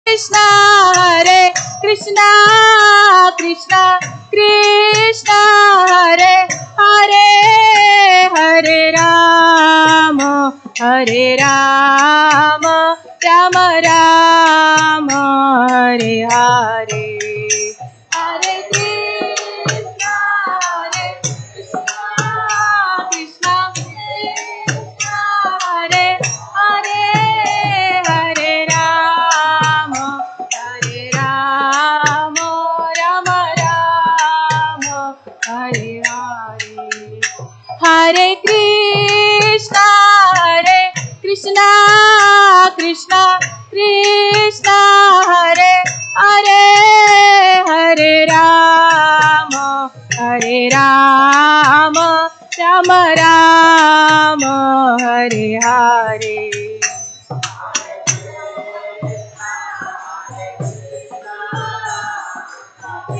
Krishna Hare Krishna Krishna Krishna Hare Hare Hare Rama Hare Rama Rama Rama Hare Hare Hare Krishna Hare Krishna Krishna Krishna Hare Hare Hare Rama Hare Rama Rama Rama Hare Hare Hare Krishna Krishna Krishna Krishna Hare Hare Hare Rama Hare Rama Rama Rama Hare Hare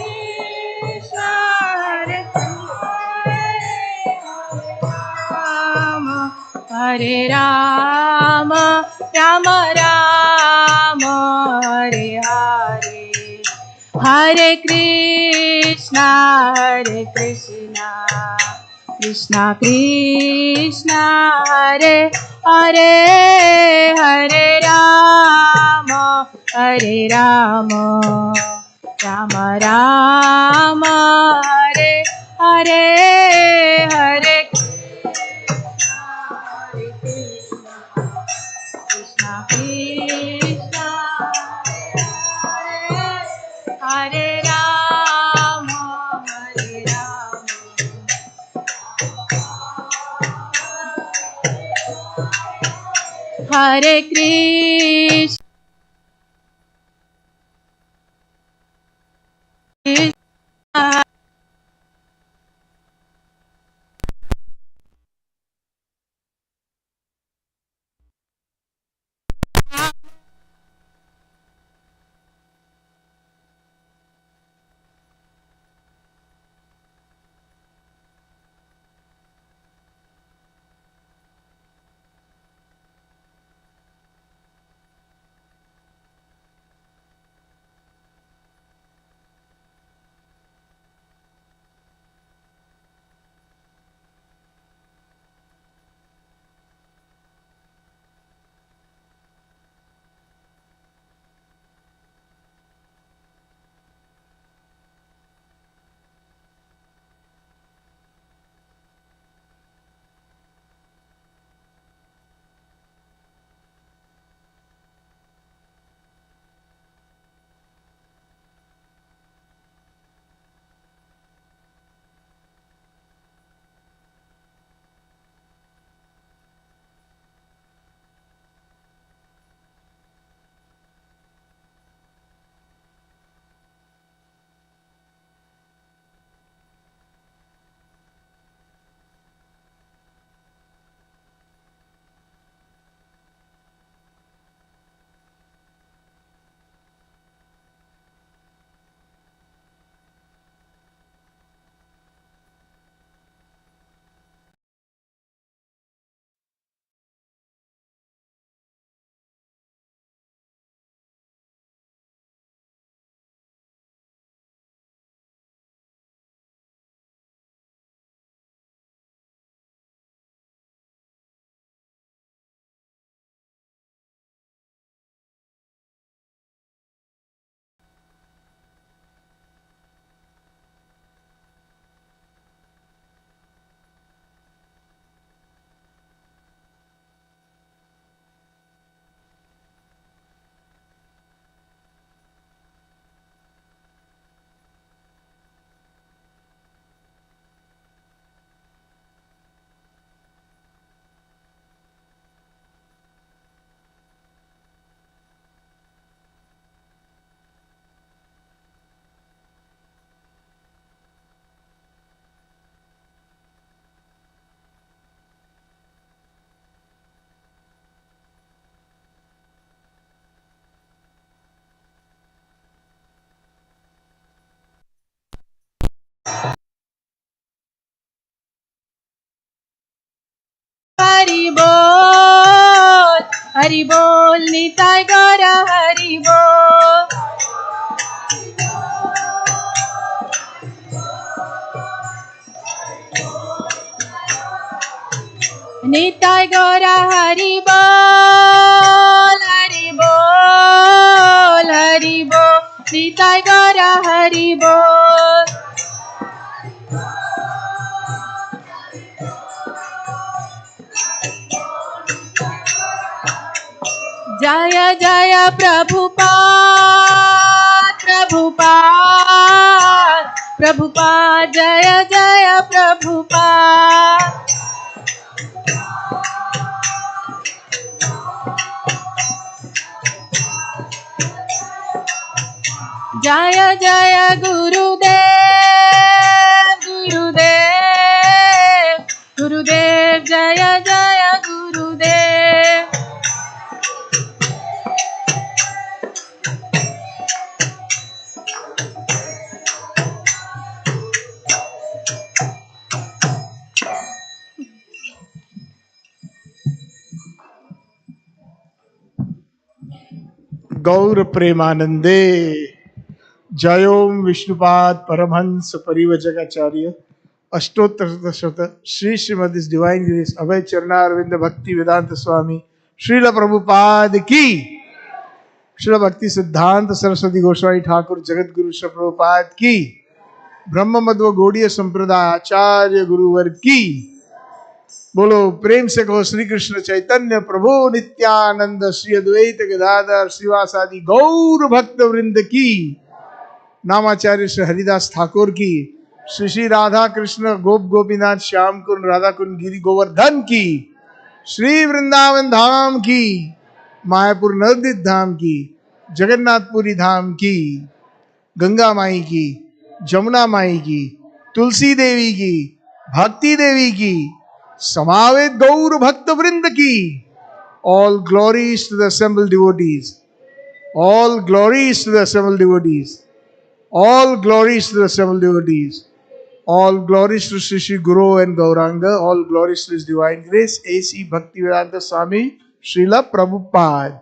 Krishna Hare Rama Hare Rama Rama Rama Hare Hare Hare Krishna Krishna Krishna Hare Hare Hare Rama Hare Rama Rama Rama Hare Hare Hare Krishna Krishna Hare Rama Hare Rama Hare Krishna Hari Bol Hari बोल निताय गौर हरि बोल निताय गौर हरि बोल हरि बोल हरि बोल निताय गौर हरि बोल जय जय प्रभुपाद प्रभुपाद प्रभुपाद जय जय प्रभुपाद जय जय गुरुदेव गुरुदेव गुरुदेव जय जय गुरुदेव गौर प्रेमानंदे जयोम विष्णुपाद परमहंस परिवजकाचार्य अष्टोत्तर शत श्री श्रीमद डिवाइन ग्रेस अभय चरणारविंद भक्ति वेदांत स्वामी श्रील प्रभुपाद की श्रील भक्ति सिद्धांत सरस्वती गोस्वामी ठाकुर जगत गुरु श्री प्रभुपाद की ब्रह्म मध्व गौड़ीय संप्रदाय आचार्य गुरुवर की बोलो प्रेम से कहो श्री कृष्ण चैतन्य प्रभु नित्यानंद श्री अद्वैत गदाधर श्रीवासादि गौर भक्त वृंद की नामाचार्य श्री हरिदास ठाकुर की श्री श्री राधा कृष्ण गोप गोपीनाथ श्याम कुंड राधा कुंड गिरी गोवर्धन की श्री वृंदावन धाम की मायापुर नवदीप धाम की जगन्नाथपुरी धाम की गंगा माई की जमुना माई की तुलसी देवी की भक्ति देवी की समावेत गौर भक्त वृंद की all glories to the assembled devotees, all glories to the assembled devotees, all glories to the assembled devotees, all glories to Sri Sri Guru and Gauranga, all glories to His Divine Grace, A.C. Bhaktivedanta Swami, Srila Prabhupada.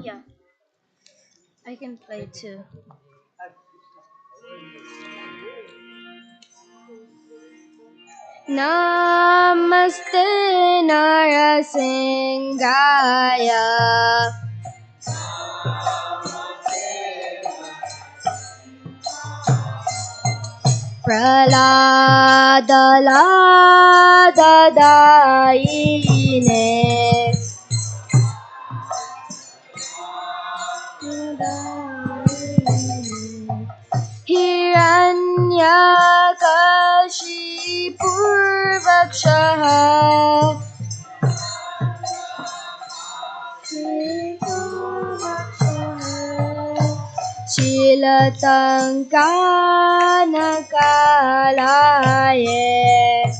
Yeah, I can play too. Namaste Narasingaya Praladadayine Hiranyakashipurvakshaha Chilatankanakalaye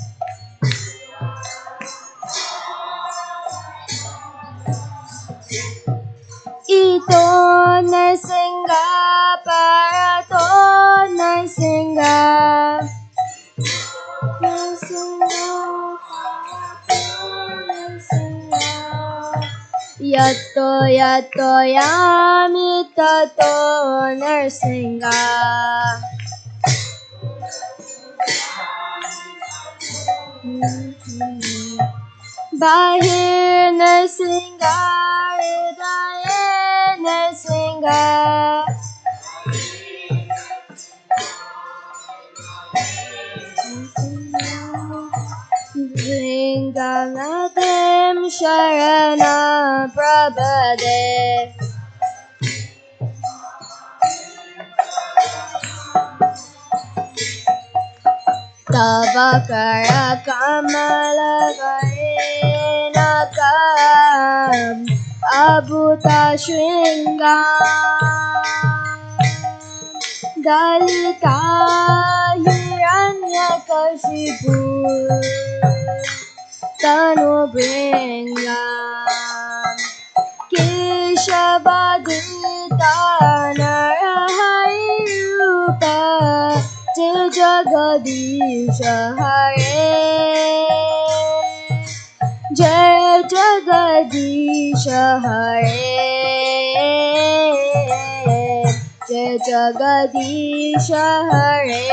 Ito Narsinga Parato Narsinga Yato yato yami tato Narsinga Bahir Narsinga Hridaya Narsinga Vringanadem Sharana Prabhade Tavakara Kamala Varenakam Abhuta Shringa Dalita Hiranyakashipu tanubringam Keshavadita Narahari Rupa Jai Jagadisha Hare Jai Jagadisha Hare Jai Jagadisha Hare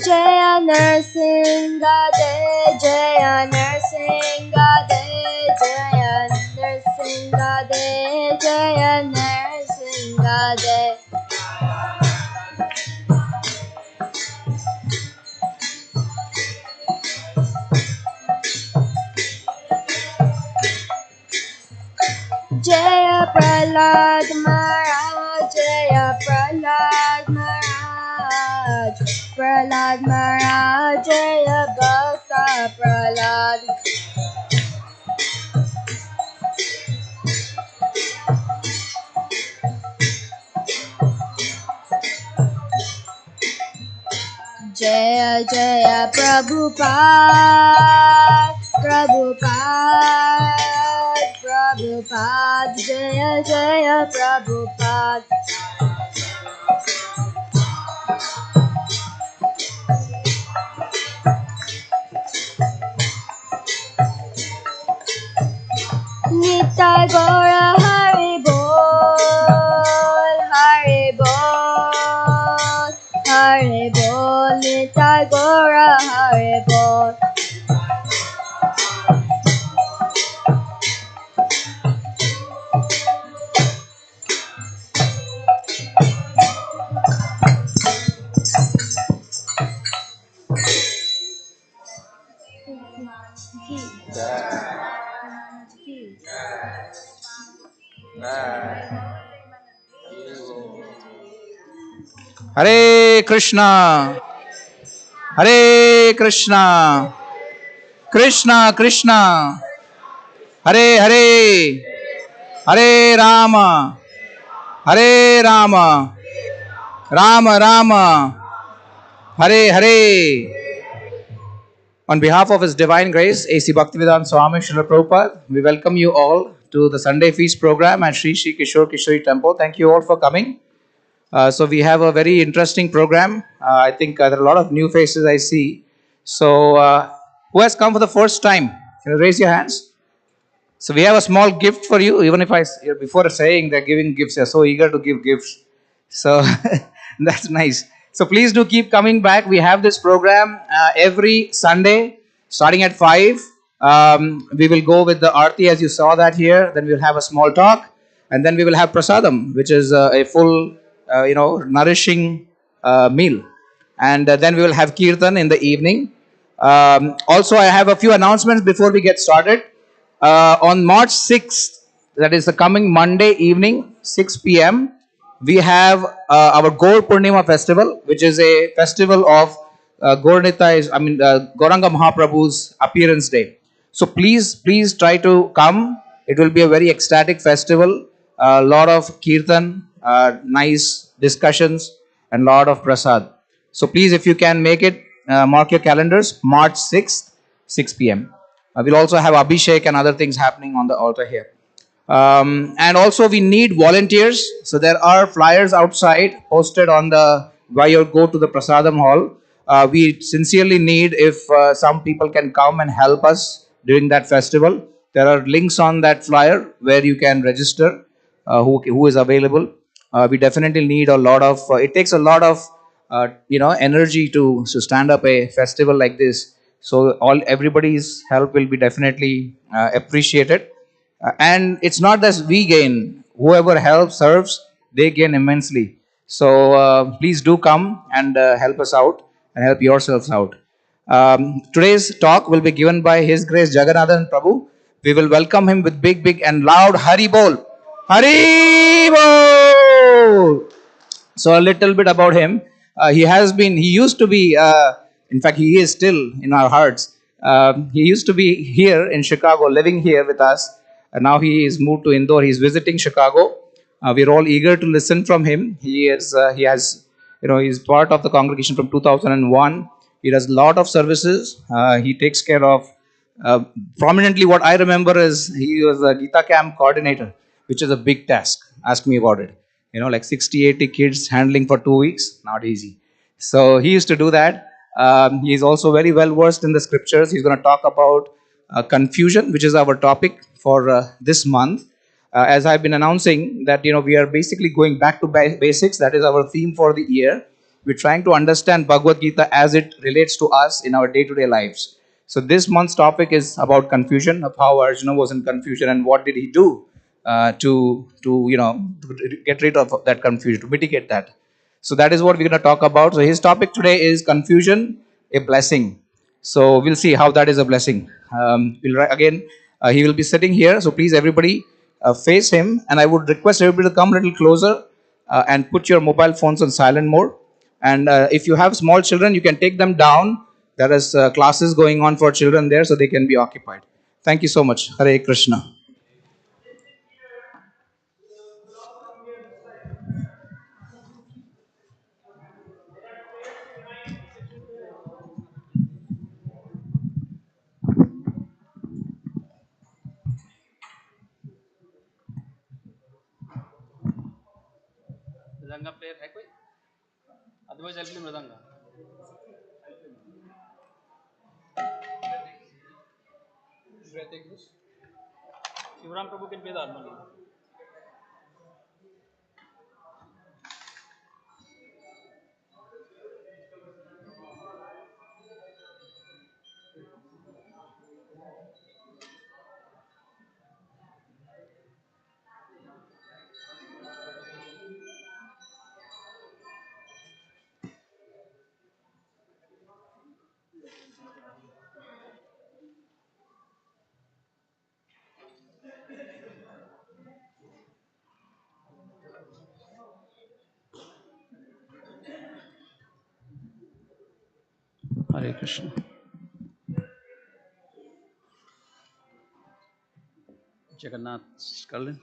Jaya Narsinga De, Jaya Narsinga De, Jaya Narsinga De, Jaya Narsinga De. Jaya Prahlad Maharaj, Jaya Prahlad Maharaj, Prahlad Maharaj, Jaya Bhakta Prahlad. Jaya Jaya Prabhupada, Prabhupada, Prabhupada, Jaya Jaya Prabhupada. Nitai Gaura Hari Bol, Hari Bol, Hari Bol, Nitai Gaura Hari Bol. Hare Krishna, Hare Krishna, Krishna Krishna, Hare Hare, Hare Rama, Hare Rama, Rama Rama, Hare Hare. On behalf of His Divine Grace, A.C. Bhaktivedanta Swami Srila Prabhupada, we welcome you all to the Sunday Feast program at Sri Sri Kishore Kishori Temple. Thank you all for coming. So we have a very interesting program. I think there are a lot of new faces I see. So who has come for the first time? Can you raise your hands? So we have a small gift for you. Even if before saying they're giving gifts, they're so eager to give gifts. So that's nice. So please do keep coming back. We have this program every Sunday starting at 5. We will go with the Aarti as you saw that here. Then we'll have a small talk. And then we will have Prasadam, which is a full, nourishing meal. And then we will have Kirtan in the evening. Also, I have a few announcements before we get started. On March 6th, that is the coming Monday evening, 6 p.m., we have our Gaur Purnima festival, which is a festival of Gauranga Mahaprabhu's appearance day. So please try to come. It will be a very ecstatic festival. A lot of kirtan, nice discussions, and lot of prasad. So please, if you can make it, mark your calendars. March 6th, 6 p.m. We'll also have Abhishek and other things happening on the altar here. And also we need volunteers. So there are flyers outside posted on the why you go to the Prasadam hall. We sincerely need if some people can come and help us during that festival. There are links on that flyer where you can register who is available. We definitely need a lot of, it takes a lot of, energy to stand up a festival like this. So everybody's help will be definitely appreciated. And it's not that we gain; whoever helps serves, they gain immensely. So please do come and help us out and help yourselves out. Today's talk will be given by His Grace Jagannathan Prabhu. We will welcome him with big and loud Hari Bol. Hari Bol! So a little bit about him. He used to be, in fact, he is still in our hearts. He used to be here in Chicago, living here with us. And now he is moved to Indore. He's visiting Chicago. We're all eager to listen from him. He's part of the congregation from 2001. He does a lot of services. He takes care of, prominently what I remember is he was a Gita camp coordinator, which is a big task. Ask me about it. Like 60, 80 kids handling for 2 weeks, not easy. So he used to do that. He's also very well versed in the scriptures. He's going to talk about confusion, which is our topic for this month. As I've been announcing that, we are basically going back to basics. That is our theme for the year. We're trying to understand Bhagavad Gita as it relates to us in our day-to-day lives. So this month's topic is about confusion, of how Arjuna was in confusion and what did he do to get rid of that confusion, to mitigate that. So that is what we're going to talk about. So his topic today is confusion, a blessing. So we'll see how that is a blessing. He will be sitting here. So please, everybody, face him. And I would request everybody to come a little closer and put your mobile phones on silent mode. And if you have small children, you can take them down. There is classes going on for children there, so they can be occupied. Thank you so much. Hare Krishna. Mridanga player है कोई? Otherwise I play mridanga. Shivaram Prabhu can play the harmonium. Hare Krishna. Jagannath Scarlett.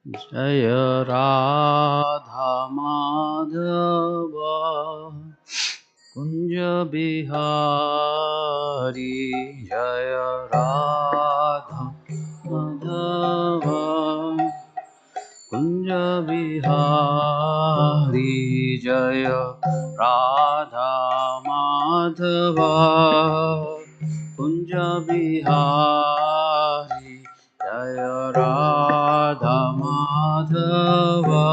Jaya Radha Madhava Kunja Bihari Jaya Radha Madhava Kunja Bihari Jaya Radha Madhava Kunja Bihari Jaya Radha Madhava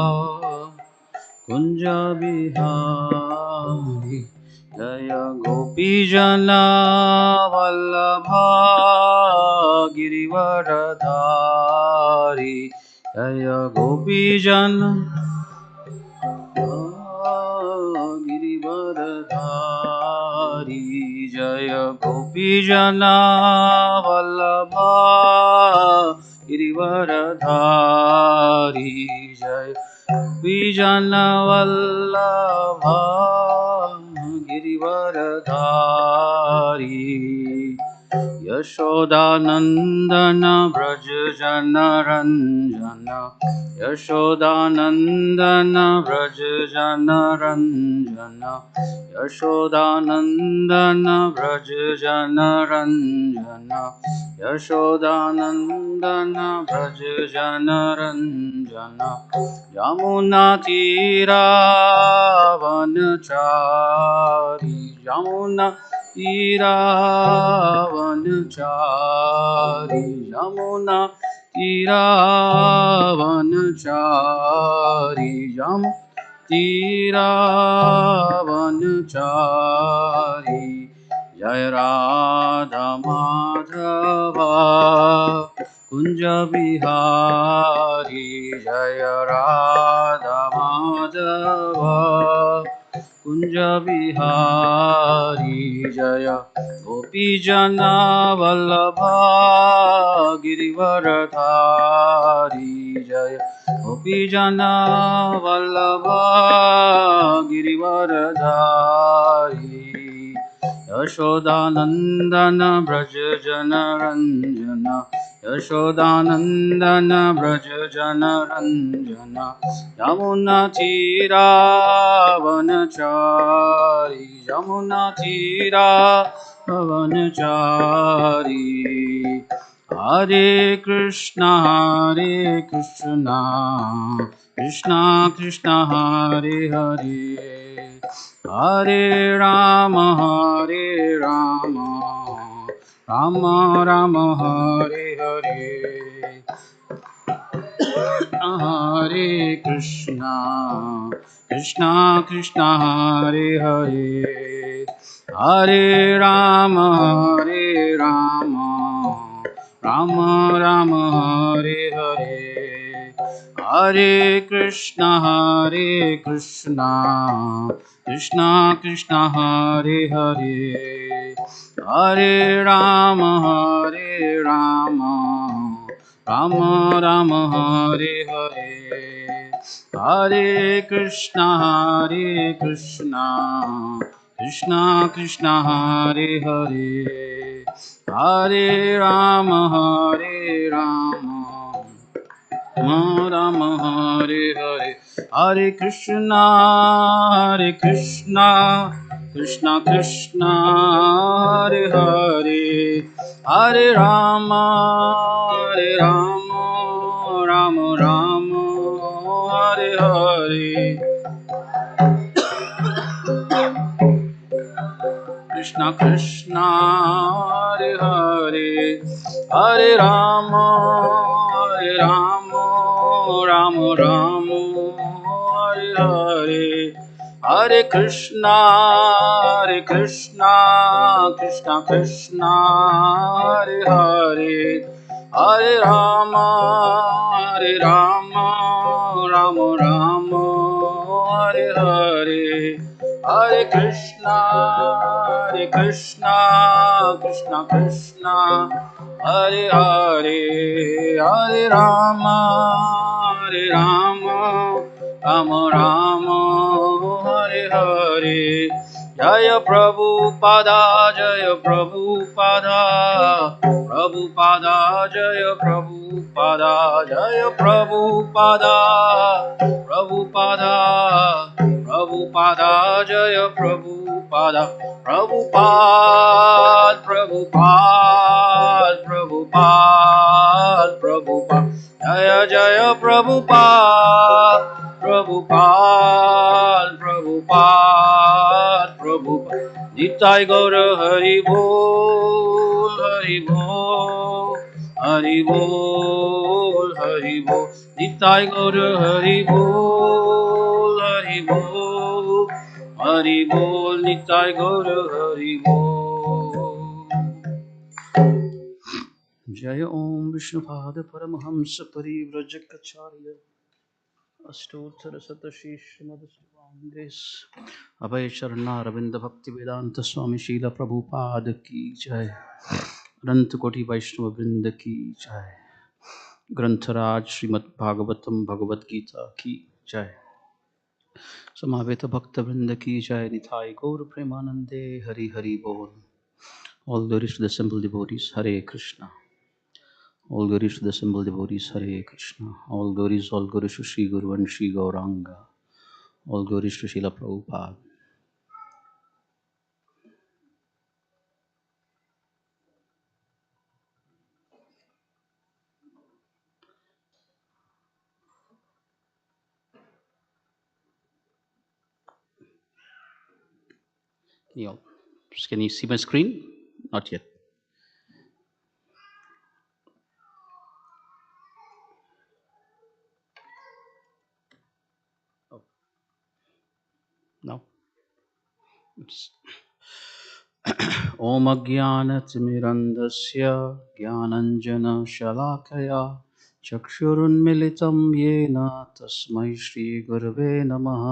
Kunja Bihari Jaya Gopi Jana Vallabha Girivaradhari Jaya Gopi Jana Girivaradhari Jaya Gopi Jana Vallabha Girivaradhari Jaya Gopi Jana Vallabha Girivaradhari Yashodanandana Braja Jana Ranjana Yashodanandana Braja Jana Ranjana Yashodanandana Braja Jana Ranjana Yashodanandana Braja Jana Ranjana Yamuna Tira Vanachari Yamuna Tiravanachari Yamuna Tiravanachari तीरावनचारी जय राधा माधवा कुंज बिहारी जय राधा माधवा कुंज बिहारी जय गोपी जना वल्लभा गिरिवरधारी जय गोपी जना वल्लभा गिरिवरधारी यशोदानंदन व्रज जन रंजन यशोदानंदन व्रज जन रंजन यमुना तीरावनचारी यमुना तीरावनचारी हरे कृष्णा कृष्णा कृष्णा हरे हरे हरे राम राम राम हरे हरे हरे कृष्णा कृष्णा कृष्णा हरे हरे हरे राम राम राम हरे हरे हरे कृष्णा कृष्णा कृष्णा हरे हरे हरे राम राम राम हरे हरे हरे कृष्णा कृष्णा कृष्णा हरे हरे हरे राम राम राम हरे हरे हरे कृष्णा कृष्णा कृष्णा हरे हरे हरे राम राम राम हरे हरे कृष्णा कृष्णा हरे हरे हरे राम राम राम हरे हरे हरे कृष्णा कृष्णा कृष्णा हरे हरे हरे राम राम हरे हरे हरे कृष्णा कृष्णा हरे हरे हरे राम राम हरे हरे जय प्रभुपादा जय प्रभुपादा जय प्रभुपादा जय प्रभुपादा जय प्रभुपादा प्रभुपाद जय जय प्रभुपाद निताय गौर हरि बोल हरि बोल निताय गौर हरि बोल हरि बोल निताय गौर हरि बोल। जय ओम विष्णुपाद परमहंस परिव्रजकाचार्य अष्टोत्तर शतशी श्रीमद् स्वामिदेश अभय चरणारविंद भक्ति वेदांत स्वामी शीला प्रभुपाद की जय। अनंत कोटि वैष्णव वृंद की जय। ग्रंथराज श्रीमद् भागवतम भगवद गीता की जय। समावेत भक्त वृंद की जय। निताय गौर प्रेमानंदे हरि हरि बोल। All glories to the assembled devotees. Hare Krishna. All glories to the assembled devotees. Hare Krishna. All glories to Sri Guru and Sri Gauranga. All glories to Srila Prabhupada. Can you see my screen? Not yet. ॐ अज्ञानतिमिरन्धस्य ज्ञानञ्जनशलाकया चक्षुरुन्मिलितं येन तस्मै श्रीगुरवे नमः।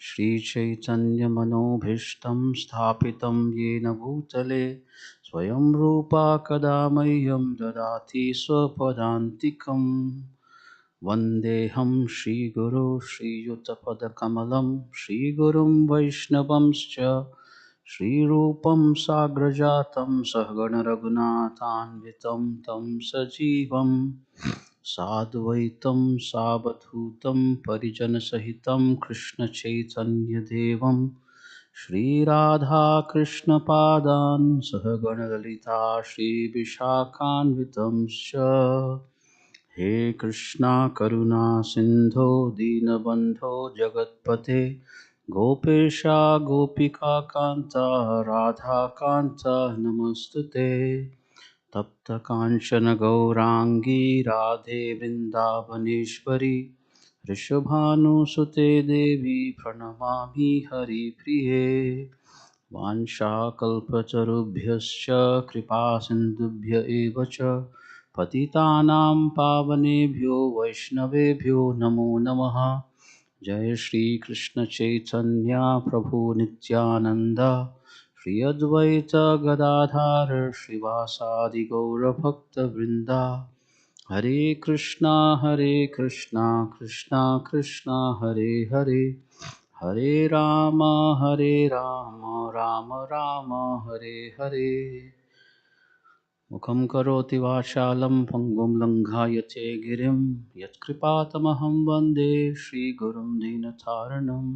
श्रीचैतन्यमनोभीष्टं स्थापितं येन भूतले स्वयं रूपा कदा मह्यं ददाति स्वपदान्तिकम्। वन्देऽहं श्रीगुरो श्रीयुतपदकमलं श्रीगुरुं वैष्णवंश्च श्रीरूपं साग्रजातं सहगणरघुनाथान्वितं तं सजीवं साद्वैतं सावधूतं परिजनसहितं कृष्णचैतन्यदेवं श्रीराधाकृष्णपादान् सहगणललिता श्रीविशाखान्वितंश्च। हे कृष्णा करुणा सिंधो दीनबंधो जगत्पते गोपेशा गोपिका कांता राधा कांता नमस्तुते। तप्त कांचन गौरांगी राधे वृंदावनेश्वरी ऋषभानुसुते देवी प्रणमामि हरिप्रिये। वाञ्छाकल्पतरुभ्यश्च कृपा सिन्धुभ्य एव च पतितानां पावनेभ्यो वैष्णवेभ्यो नमो नमः। जय श्री कृष्ण चैतन्य प्रभु नित्यानंद श्री अद्वैत गदाधर श्रीवासादि गौरभक्तवृंदा। हरे कृष्णा कृष्णा कृष्णा हरे हरे, हरे राम राम राम हरे हरे। मुखं करोति वाचालं पङ्गुं लङ्घायते गिरिं यत्कृपातमहं वन्दे श्रीगुरुं दीनतारिणम्।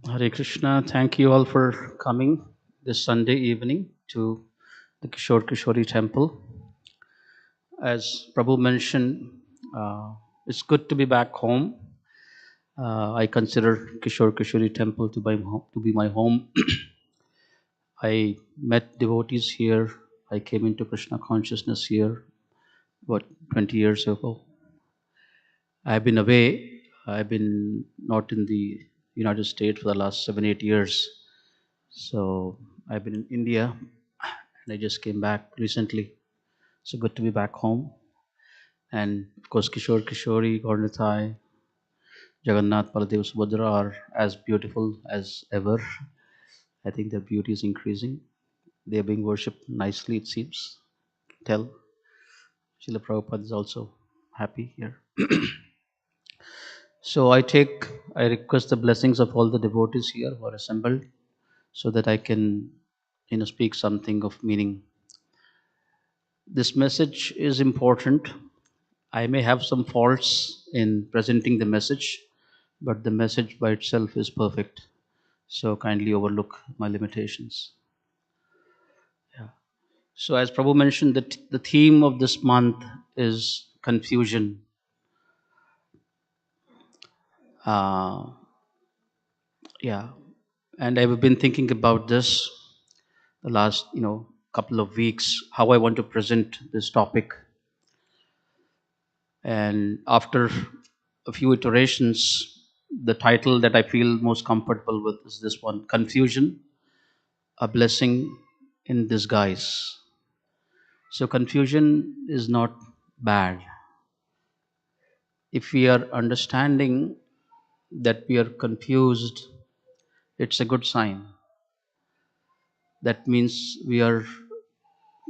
Hare Krishna. Thank you all for coming this Sunday evening to the Kishore Kishori temple. As Prabhu mentioned, it's good to be back home. I consider Kishore Kishori temple to be my home. I met devotees here. I came into Krishna consciousness here, about 20 years ago. I've been away. I've been not in the United States for the last 7-8 years. So I've been in India and I just came back recently. So good to be back home. And of course, Kishore Kishori, Gaurnathai, Jagannath, Baladev, Subhadra are as beautiful as ever. I think their beauty is increasing. They are being worshipped nicely, it seems. Tell. Srila Prabhupada is also happy here. So I request the blessings of all the devotees here who are assembled so that I can, speak something of meaning. This message is important. I may have some faults in presenting the message, but the message by itself is perfect. So kindly overlook my limitations. Yeah. So as Prabhu mentioned, the theme of this month is confusion. Yeah, and I've been thinking about this the last couple of weeks, how I want to present this topic. And after a few iterations, the title that I feel most comfortable with is this one: Confusion, a Blessing in Disguise. So confusion is not bad. If we are understanding that we are confused, it's a good sign. That means we are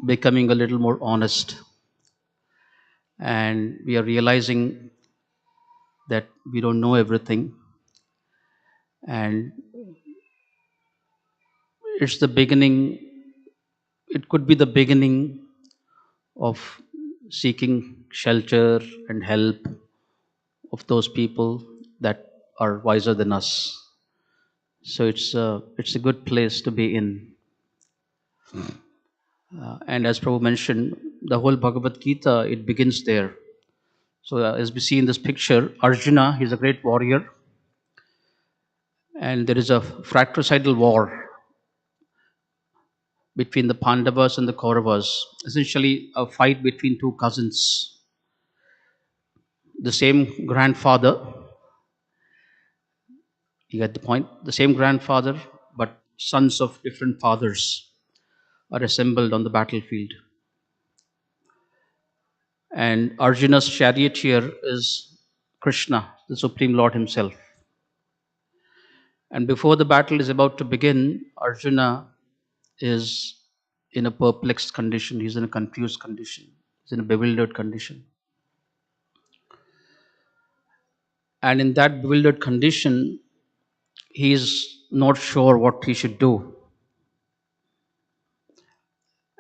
becoming a little more honest, and we are realizing that we don't know everything, and it's the beginning. It could be the beginning of seeking shelter and help of those people that are wiser than us. So it's a good place to be in. And as Prabhu mentioned, the whole Bhagavad Gita, it begins there. So as we see in this picture, Arjuna, he's a great warrior, and there is a fratricidal war between the Pandavas and the Kauravas, essentially a fight between two cousins, the same grandfather, You get the point? The same grandfather, but sons of different fathers are assembled on the battlefield. And Arjuna's charioteer is Krishna, the Supreme Lord Himself. And before the battle is about to begin, Arjuna is in a perplexed condition, he's in a confused condition, he's in a bewildered condition. And in that bewildered condition, he is not sure what he should do.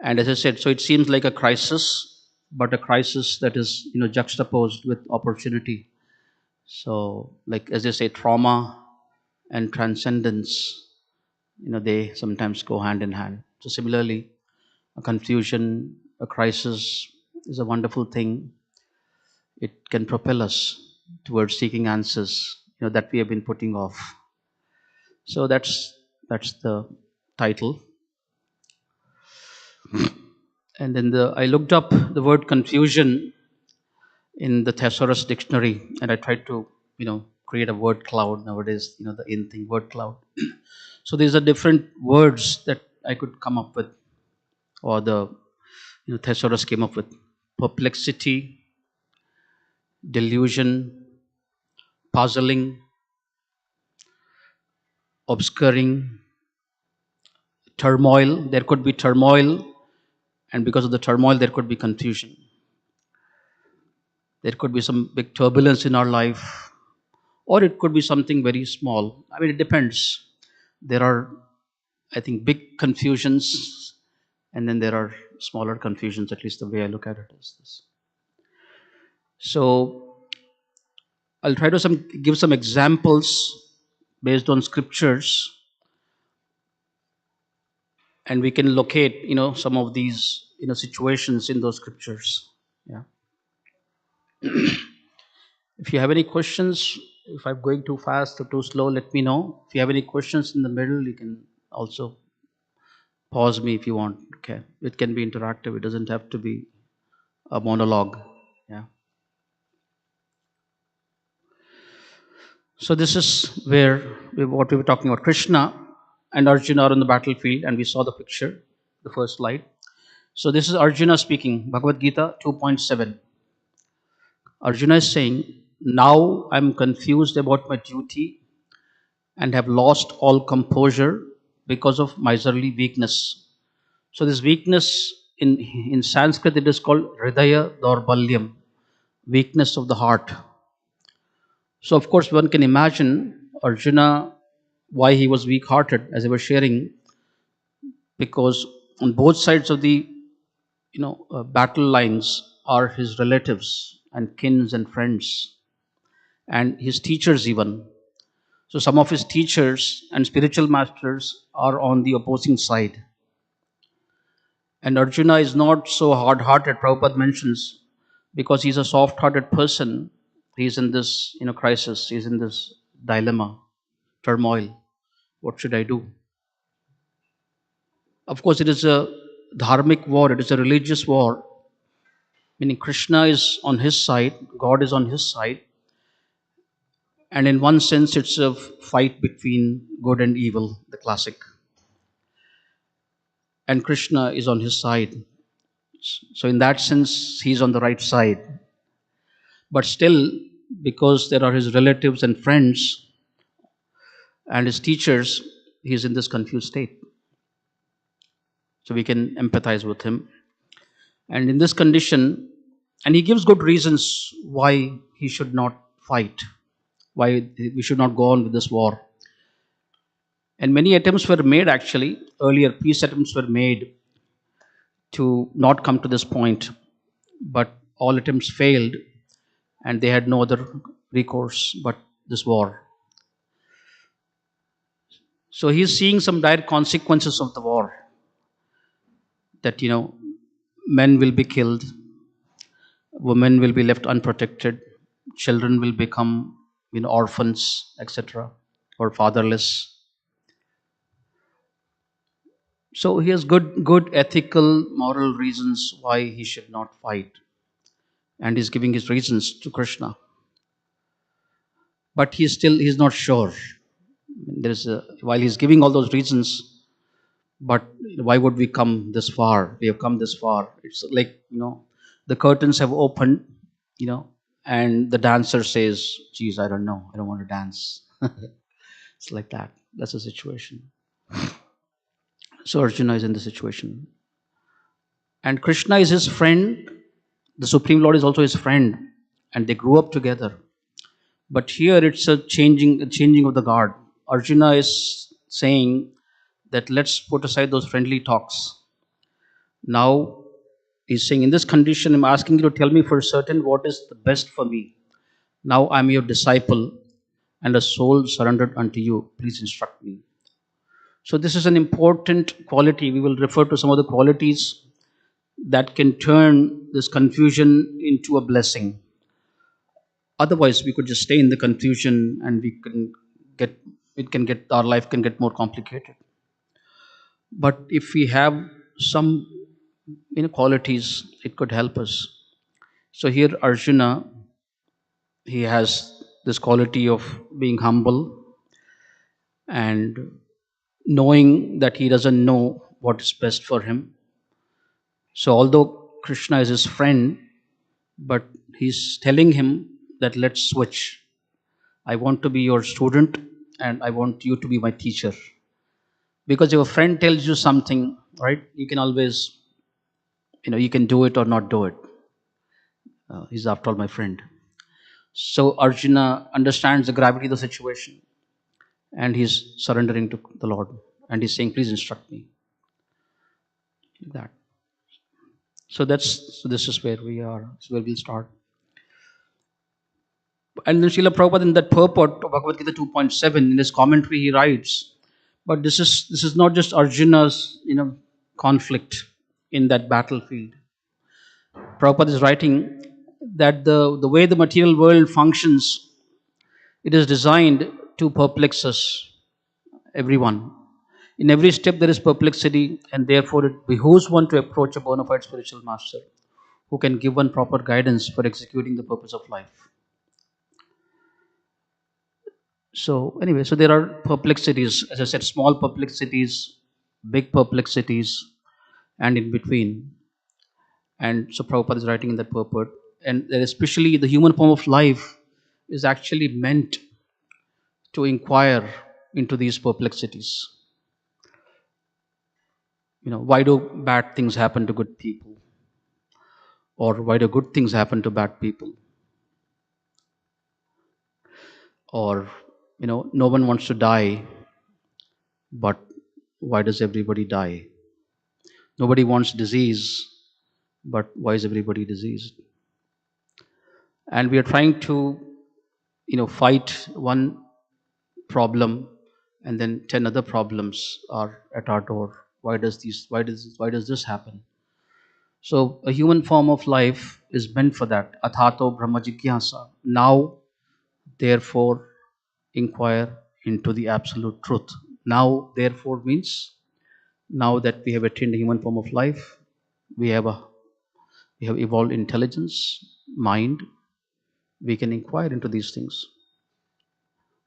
And as I said, so it seems like a crisis, but a crisis that is, juxtaposed with opportunity. So, like as they say, trauma and transcendence, they sometimes go hand in hand. So similarly, a confusion, a crisis is a wonderful thing. It can propel us towards seeking answers, that we have been putting off. So that's the title. And then I looked up the word confusion in the Thesaurus dictionary, and I tried to, create a word cloud nowadays. The in thing, word cloud. So these are different words that I could come up with, or the Thesaurus came up with: perplexity, delusion, puzzling, obscuring, turmoil. There could be turmoil, and because of the turmoil, there could be confusion. There could be some big turbulence in our life, or it could be something very small. I mean, it depends. There are, I think, big confusions, and then there are smaller confusions, at least the way I look at it is this. So, I'll try to give some examples based on scriptures, and we can locate, some of these, situations in those scriptures. Yeah. If you have any questions, if I'm going too fast or too slow, let me know. If you have any questions in the middle, you can also pause me if you want. Okay. It can be interactive. It doesn't have to be a monologue. Yeah. So this is what we were talking about. Krishna and Arjuna are on the battlefield, and we saw the picture, the first slide. So this is Arjuna speaking, Bhagavad Gita 2.7. Arjuna is saying, now I'm confused about my duty and have lost all composure because of miserly weakness. So this weakness, in Sanskrit, it is called Hridaya Daurbalyam, weakness of the heart. So of course one can imagine Arjuna, why he was weak-hearted, as I was sharing, because on both sides of the battle lines are his relatives and kins and friends and his teachers even. So some of his teachers and spiritual masters are on the opposing side. And Arjuna is not so hard-hearted, Prabhupada mentions, because he's a soft-hearted person. He's in this crisis, he's in this dilemma, turmoil. What should I do? Of course, it is a dharmic war, it is a religious war, meaning Krishna is on his side, God is on his side, and in one sense it's a fight between good and evil, the classic. And Krishna is on his side. So in that sense, he's on the right side. But still, because there are his relatives and friends and his teachers, he's in this confused state. So we can empathize with him. And in this condition, and he gives good reasons why he should not fight, why we should not go on with this war. And many attempts were made actually, earlier peace attempts were made to not come to this point, but all attempts failed and they had no other recourse but this war. So he is seeing some dire consequences of the war, that men will be killed, women will be left unprotected, children will become orphans, etc., or fatherless. So he has good ethical, moral reasons why he should not fight, and he's giving his reasons to Krishna. But he's not sure. while he's giving all those reasons, but why would we come this far? We have come this far. It's like, the curtains have opened, and the dancer says, geez, I don't know. I don't want to dance. It's like that. That's the situation. So Arjuna is in the situation. And Krishna is his friend. The Supreme Lord is also his friend. And they grew up together. But here it's a changing of the guard. Arjuna is saying that let's put aside those friendly talks. Now he's saying, in this condition, I'm asking you to tell me for certain what is the best for me. Now I'm your disciple and a soul surrendered unto you. Please instruct me. So this is an important quality. We will refer to some of the qualities that can turn this confusion into a blessing. Otherwise, we could just stay in the confusion and our life can get more complicated. But if we have some qualities, it could help us. So here Arjuna, he has this quality of being humble and knowing that he doesn't know what is best for him. So although Krishna is his friend, but he's telling him that let's switch. I want to be your student and I want you to be my teacher. Because if a friend tells you something, right, you can always, you can do it or not do it. He's after all my friend. So Arjuna understands the gravity of the situation and he's surrendering to the Lord and he's saying, please instruct me. Like that. So this is where we are. This is where we'll start. And then Srila Prabhupada in that purport of Bhagavad Gita 2.7 in his commentary he writes, but this is not just Arjuna's conflict in that battlefield. Prabhupada is writing that the way the material world functions, it is designed to perplex us, everyone. In every step there is perplexity, and therefore it behooves one to approach a bona fide spiritual master who can give one proper guidance for executing the purpose of life. So anyway, so there are perplexities, as I said, small perplexities, big perplexities, and in between. And so Prabhupada is writing in that purport. And especially the human form of life is actually meant to inquire into these perplexities. Why do bad things happen to good people? Or why do good things happen to bad people? Or, no one wants to die, but why does everybody die? Nobody wants disease, but why is everybody diseased? And we are trying to, fight one problem, and then 10 other problems are at our door. Why does this happen? So a human form of life is meant for that. Athato Brahma Jigyasa. Now, therefore, inquire into the absolute truth. Now, therefore means now that we have attained a human form of life, we have evolved intelligence, mind, we can inquire into these things.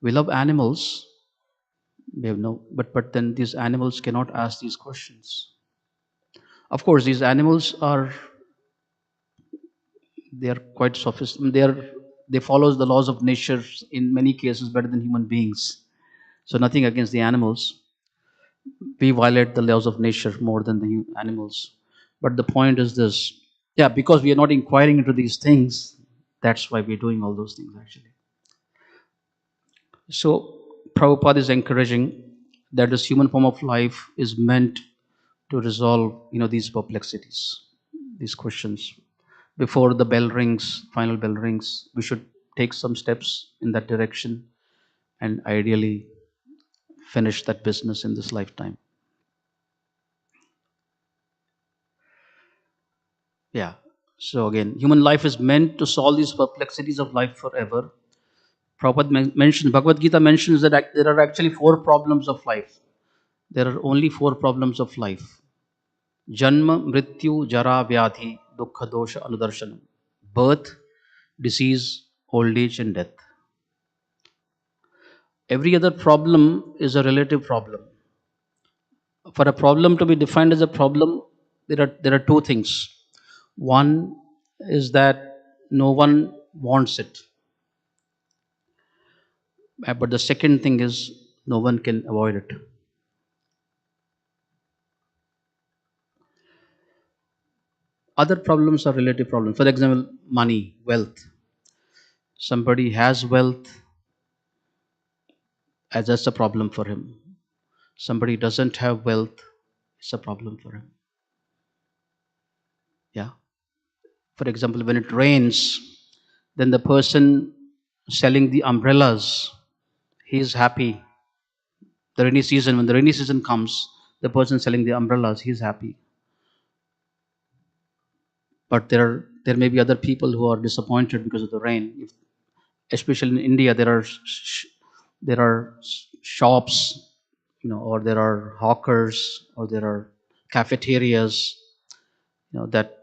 We love animals, but then these animals cannot ask these questions. Of course, these animals they are quite sophisticated. They follow the laws of nature in many cases better than human beings. So nothing against the animals. We violate the laws of nature more than the animals. But the point is this. Yeah, because we are not inquiring into these things, that's why we're doing all those things actually. So Prabhupada is encouraging that this human form of life is meant to resolve, these perplexities, these questions. Before the bell rings, final bell rings, we should take some steps in that direction and ideally finish that business in this lifetime. Yeah. So again, human life is meant to solve these perplexities of life forever. Prabhupada mentions, Bhagavad Gita mentions that there are actually 4 problems of life. There are only 4 problems of life. Janma, Mrityu, Jara, Vyadhi, Dukkha, Dosha, Anudarshanam. Birth, disease, old age and death. Every other problem is a relative problem. For a problem to be defined as a problem, there are two things. One is that no one wants it. But the second thing is no one can avoid it. Other problems are relative problems. For example, money, wealth. Somebody has wealth, as that's a problem for him. Somebody doesn't have wealth, it's a problem for him. Yeah. For example, when it rains, then the person selling the umbrellas, he is happy. The rainy season, when the rainy season comes, the person selling the umbrellas, he is happy. But there may be other people who are disappointed because of the rain. Especially in India, there are shops, or there are hawkers, or there are cafeterias, that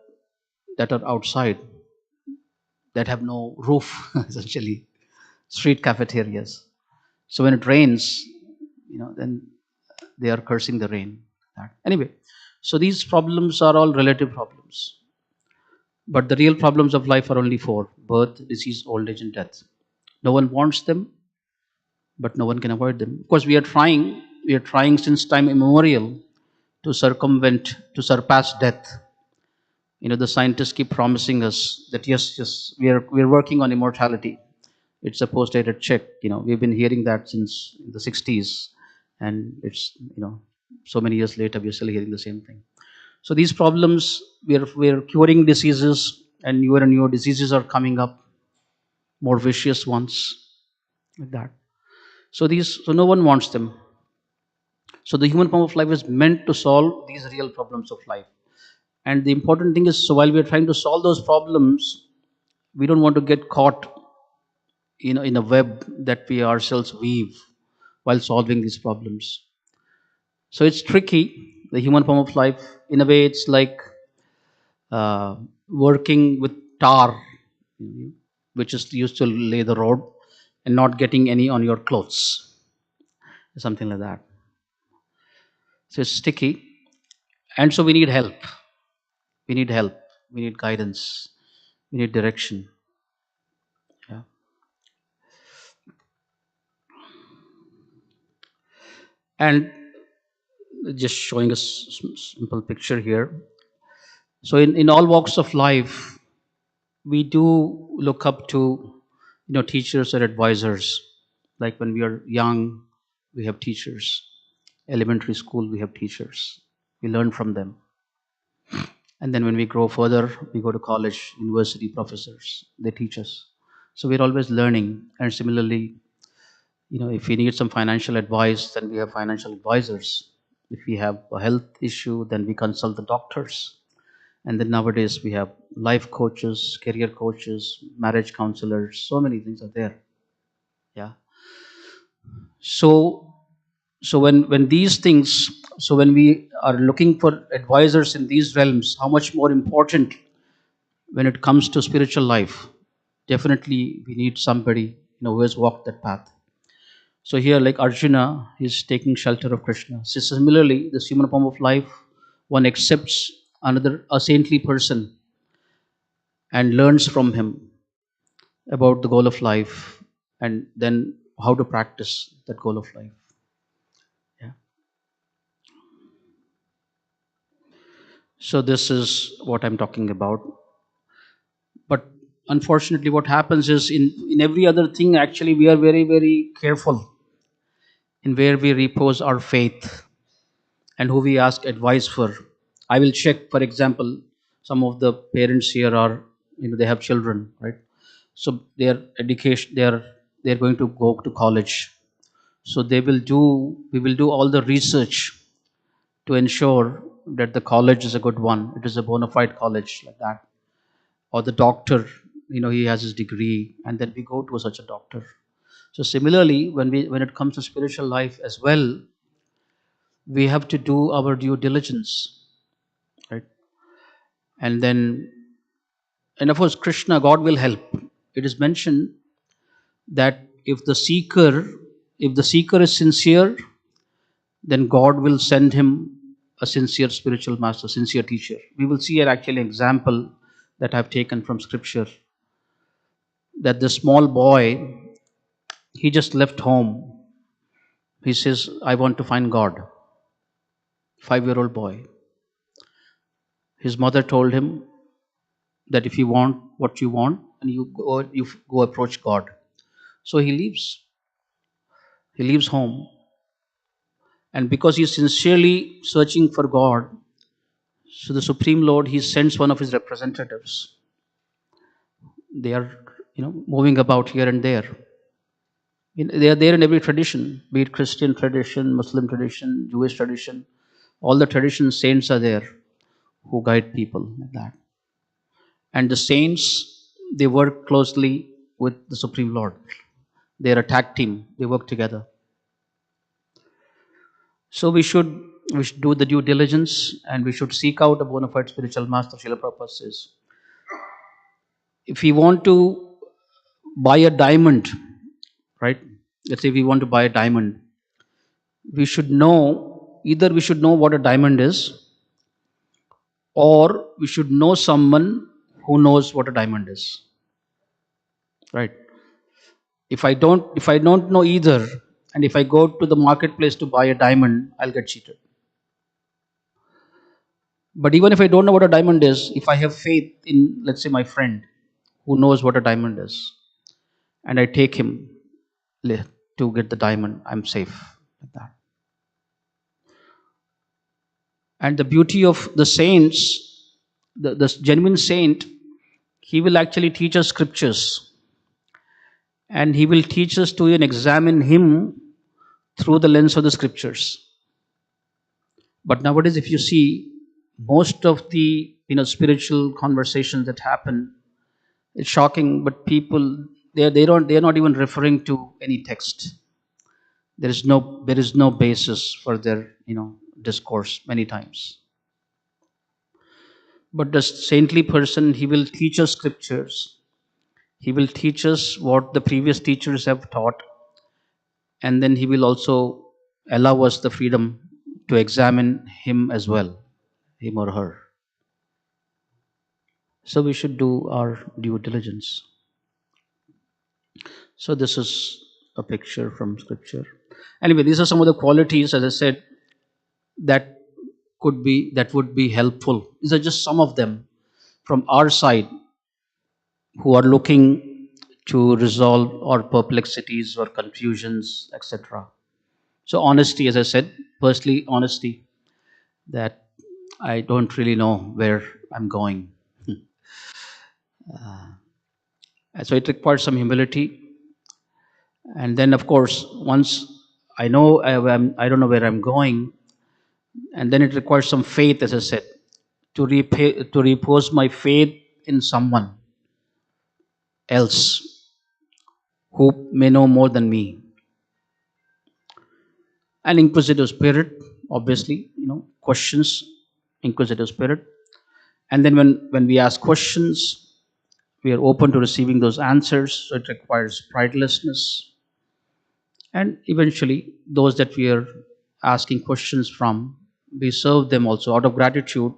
are outside, that have no roof, essentially, street cafeterias. So when it rains, then they are cursing the rain. Anyway, so these problems are all relative problems. But the real problems of life are only four: birth, disease, old age, and death. No one wants them, but no one can avoid them. Of course, we are trying since time immemorial to surpass death. The scientists keep promising us that yes, we are working on immortality. It's a post-dated check. We've been hearing that since the 60s, and it's so many years later we're still hearing the same thing. So these problems, we're curing diseases, and newer diseases are coming up, more vicious ones, like that. So no one wants them. So the human form of life is meant to solve these real problems of life. And the important thing is, so while we are trying to solve those problems, we don't want to get caught in a web that we ourselves weave while solving these problems. So it's tricky, the human form of life. In a way, it's like working with tar, which is used to lay the road, and not getting any on your clothes, something like that. So it's sticky, and so we need help. We need help. We need guidance. We need direction. Yeah. And just showing a simple picture here. So in all walks of life, we do look up to teachers or advisors. Like when we are young, we have teachers. Elementary school, we have teachers. We learn from them. And then when we grow further, we go to college, university, professors. They teach us. So we're always learning. And similarly, if we need some financial advice, then we have financial advisors. If we have a health issue, then we consult the doctors. And then nowadays we have life coaches, career coaches, marriage counselors. So many things are there. Yeah. So when these things, so when we are looking for advisors in these realms, how much more important when it comes to spiritual life? Definitely we need somebody who has walked that path. So here, like Arjuna, is taking shelter of Krishna. So similarly, this human form of life, one accepts a saintly person and learns from him about the goal of life, and then how to practice that goal of life. Yeah. So this is what I'm talking about. But unfortunately, what happens is in every other thing, actually, we are very, very careful in where we repose our faith and who we ask advice for. I will check, for example, some of the parents here are, they have children, right? So their education, they're going to go to college. So we will do all the research to ensure that the college is a good one. It is a bona fide college, like that. Or the doctor, he has his degree, and then we go to such a doctor. So similarly, when it comes to spiritual life as well, we have to do our due diligence, right? And of course, Krishna, God will help. It is mentioned that if the seeker if the seeker is sincere, then God will send him a sincere spiritual master, sincere teacher. We will see an actual example that I've taken from scripture, that the small boy, he just left home. He says, I want to find God. 5-year-old boy. His mother told him that if you want what you want, and you go approach God. So he leaves. He leaves home. And because he's sincerely searching for God, so the Supreme Lord, he sends one of his representatives. They are, moving about here and there. They are there in every tradition, be it Christian tradition, Muslim tradition, Jewish tradition. All the tradition saints are there who guide people like that. And the saints, they work closely with the Supreme Lord. They are a tag team. They work together. So we should do the due diligence, and we should seek out a bona fide spiritual master. Srila Prabhupada says, if we want to buy a diamond, right? Let's say we want to buy a diamond. We should know, either we should know what a diamond is, or we should know someone who knows what a diamond is. Right? If I don't know either, and if I go to the marketplace to buy a diamond, I'll get cheated. But even if I don't know what a diamond is, if I have faith in, let's say, my friend who knows what a diamond is, and I take him to get the diamond, I'm safe with that. And the beauty of the saints, the genuine saint, he will actually teach us scriptures. And he will teach us to even examine him through the lens of the scriptures. But nowadays, if you see, most of the spiritual conversations that happen, it's shocking, but people they're not even referring to any text. There is no basis for their discourse many times. But the saintly person, he will teach us scriptures. He will teach us what the previous teachers have taught, and then he will also allow us the freedom to examine him as well, him or her. So we should do our due diligence. So this is a picture from scripture. Anyway, these are some of the qualities, as I said, that would be helpful. These are just some of them from our side, who are looking to resolve our perplexities or confusions, etc. So honesty, as I said, firstly honesty, that I don't really know where I'm going. So it requires some humility. And then, of course, once I know I don't know where I'm going, and then it requires some faith, as I said, to repose my faith in someone else who may know more than me. An inquisitive spirit, obviously, questions, inquisitive spirit. And then when we ask questions, we are open to receiving those answers. So it requires pridelessness. And eventually, those that we are asking questions from, we serve them also out of gratitude.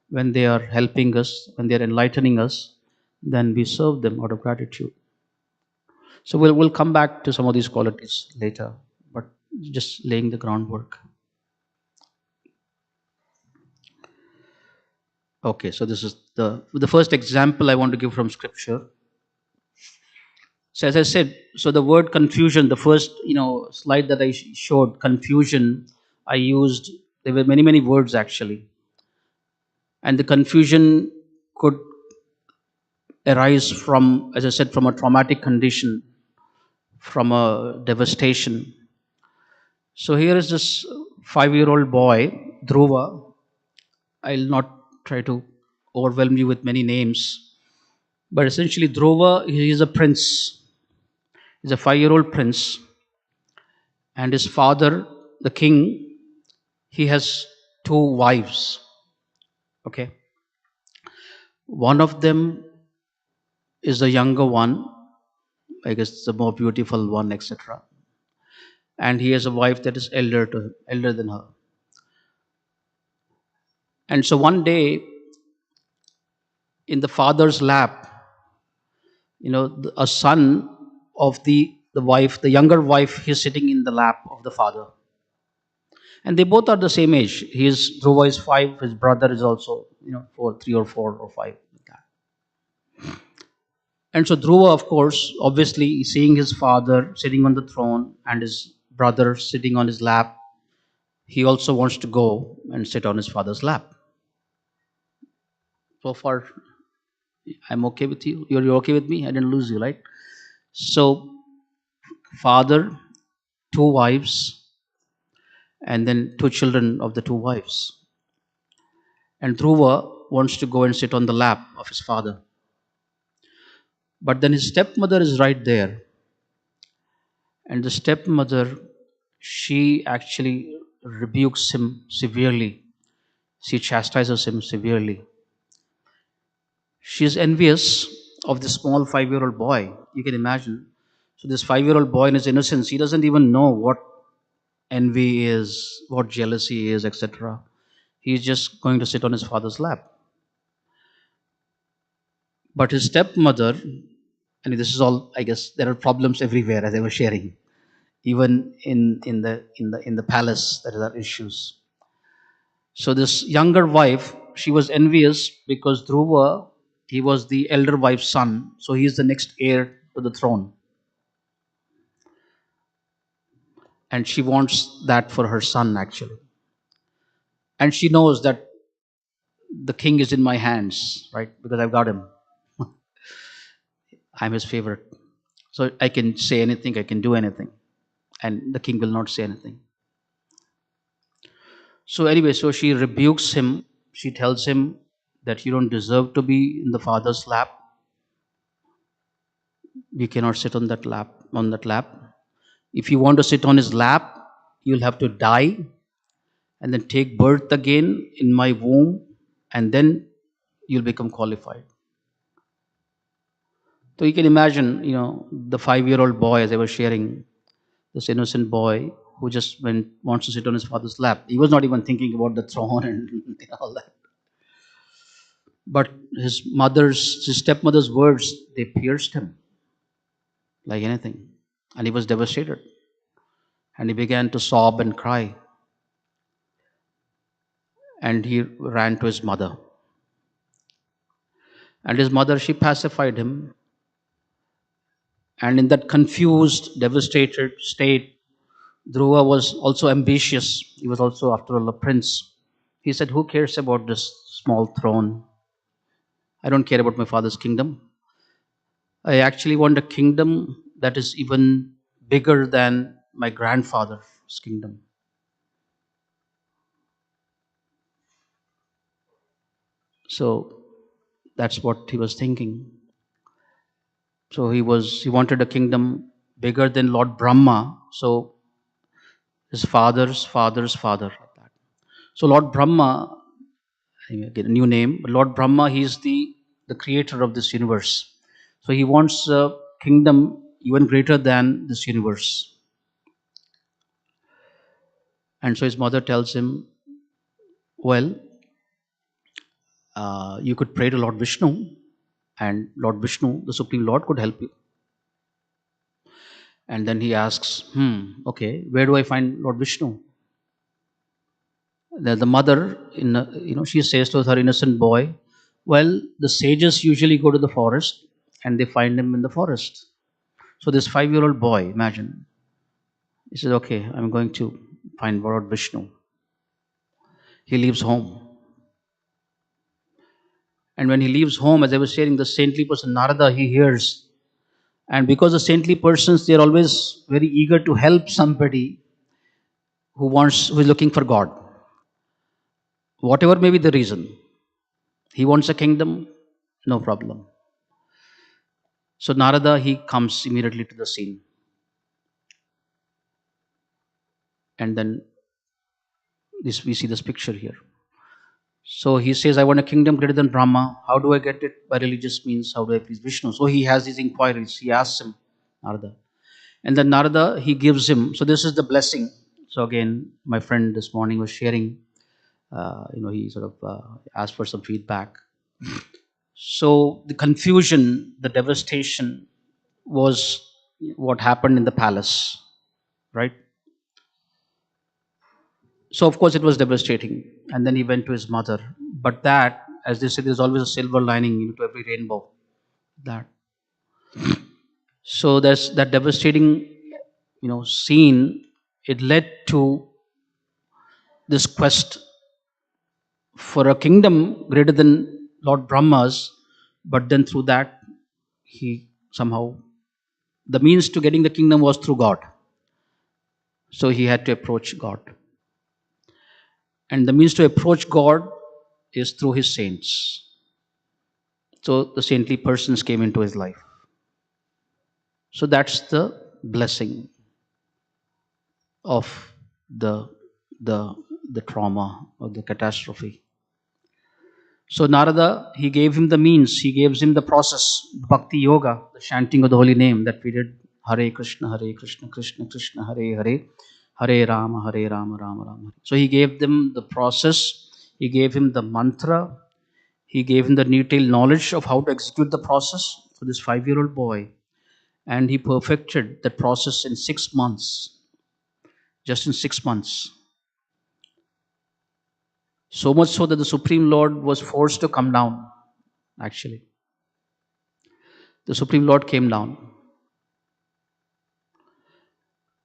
When they are helping us, when they are enlightening us, then we serve them out of gratitude. So we'll come back to some of these qualities later, but just laying the groundwork. Okay, so this is the first example I want to give from scripture. So as I said, so the word confusion, the first slide that I showed, confusion, I used, there were many words actually. And the confusion could arise from, as I said, from a traumatic condition, from a devastation. So here is this 5-year-old boy, Dhruva. I'll not try to overwhelm you with many names, but essentially Dhruva, he is a prince. He's a 5-year-old prince, and his father, the king, he has 2 wives. Okay, one of them is the younger one, I guess the more beautiful one, etc. and he has a wife that is elder than her. And so one day, in the father's lap, a son of the wife, the younger wife, he's sitting in the lap of the father. And they both are the same age. Dhruva is 5, his brother is also, 3 or 4 or 5. Like that. And so Dhruva, of course, obviously seeing his father sitting on the throne and his brother sitting on his lap, he also wants to go and sit on his father's lap. So far, I'm okay with you. You're okay with me? I didn't lose you, right? So, father, 2 wives, and then 2 children of the 2 wives. And Dhruva wants to go and sit on the lap of his father. But then his stepmother is right there. And the stepmother, she actually rebukes him severely. She chastises him severely. She is envious of this small 5-year-old boy. You can imagine. So this 5-year-old boy in his innocence, he doesn't even know what envy is, what jealousy is, etc. He's just going to sit on his father's lap. But his stepmother, and this is all, I guess, there are problems everywhere, as I was sharing. Even in the palace, there are issues. So this younger wife, she was envious because Dhruva, he was the elder wife's son, so he is the next heir to the throne. And she wants that for her son, actually. And she knows that the king is in my hands, right? Because I've got him. I'm his favorite. So I can say anything, I can do anything. And the king will not say anything. So anyway, so she rebukes him. She tells him that you don't deserve to be in the father's lap. You cannot sit on that lap. If you want to sit on his lap, you'll have to die and then take birth again in my womb, and then you'll become qualified. So you can imagine, the 5-year-old boy, as I was sharing, this innocent boy who just wants to sit on his father's lap. He was not even thinking about the throne and all that. But his stepmother's words, they pierced him like anything. And he was devastated. And he began to sob and cry. And he ran to his mother. And his mother, she pacified him. And in that confused, devastated state, Dhruva was also ambitious. He was also, after all, a prince. He said, who cares about this small throne? I don't care about my father's kingdom. I actually want a kingdom that is even bigger than my grandfather's kingdom. So that's what he was thinking. So he wanted a kingdom bigger than Lord Brahma. So his father's father's father. So Lord Brahma, again a new name, but Lord Brahma, he's the creator of this universe. So he wants a kingdom even greater than this universe. And so his mother tells him, well, you could pray to Lord Vishnu, and Lord Vishnu, the Supreme Lord, could help you. And then he asks, okay, where do I find Lord Vishnu? The mother, she says to her innocent boy, well, the sages usually go to the forest and they find him in the forest. So this 5-year-old boy, imagine, he says, okay, I'm going to find Lord Vishnu. He leaves home. And when he leaves home, as I was sharing, the saintly person Narada, he hears. And because the saintly persons, they are always very eager to help somebody who is looking for God. Whatever may be the reason. He wants a kingdom, no problem. So Narada, he comes immediately to the scene. And then we see this picture here. So he says, I want a kingdom greater than Brahma. How do I get it? By religious means. How do I please Vishnu? So he has these inquiries. He asks him, Narada. And then Narada, he gives him, so this is the blessing. So again, my friend this morning was sharing, he sort of asked for some feedback. So the confusion, the devastation was what happened in the palace, right? So of course it was devastating. And then he went to his mother. But that, as they say, there's always a silver lining to every rainbow. That. So there's that devastating, scene. It led to this quest for a kingdom greater than Lord Brahma's. But then through that, he somehow, the means to getting the kingdom was through God. So he had to approach God. And the means to approach God is through his saints. So the saintly persons came into his life. So that's the blessing of the trauma or the catastrophe. So Narada, he gave him the means, he gives him the process, bhakti yoga, the chanting of the holy name that we did, Hare Krishna, Krishna Krishna, Hare Hare, Hare Rama, Rama Rama. So he gave them the process, he gave him the mantra, he gave him the detailed knowledge of how to execute the process for this 5-year-old boy. And he perfected that process in 6 months. Just in 6 months. So much so that the Supreme Lord was forced to come down, actually. The Supreme Lord came down.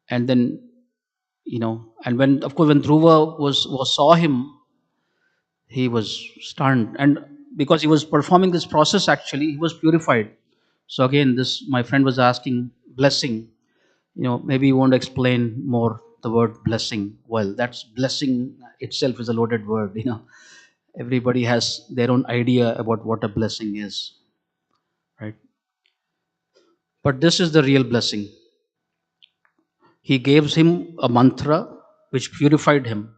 And then, and when Dhruva saw him, he was stunned. And because he was performing this process, actually, he was purified. So again, my friend was asking, blessing. Maybe you want to explain more the word blessing. Well, that's blessing itself is a loaded word, Everybody has their own idea about what a blessing is, right? But this is the real blessing. He gave him a mantra which purified him.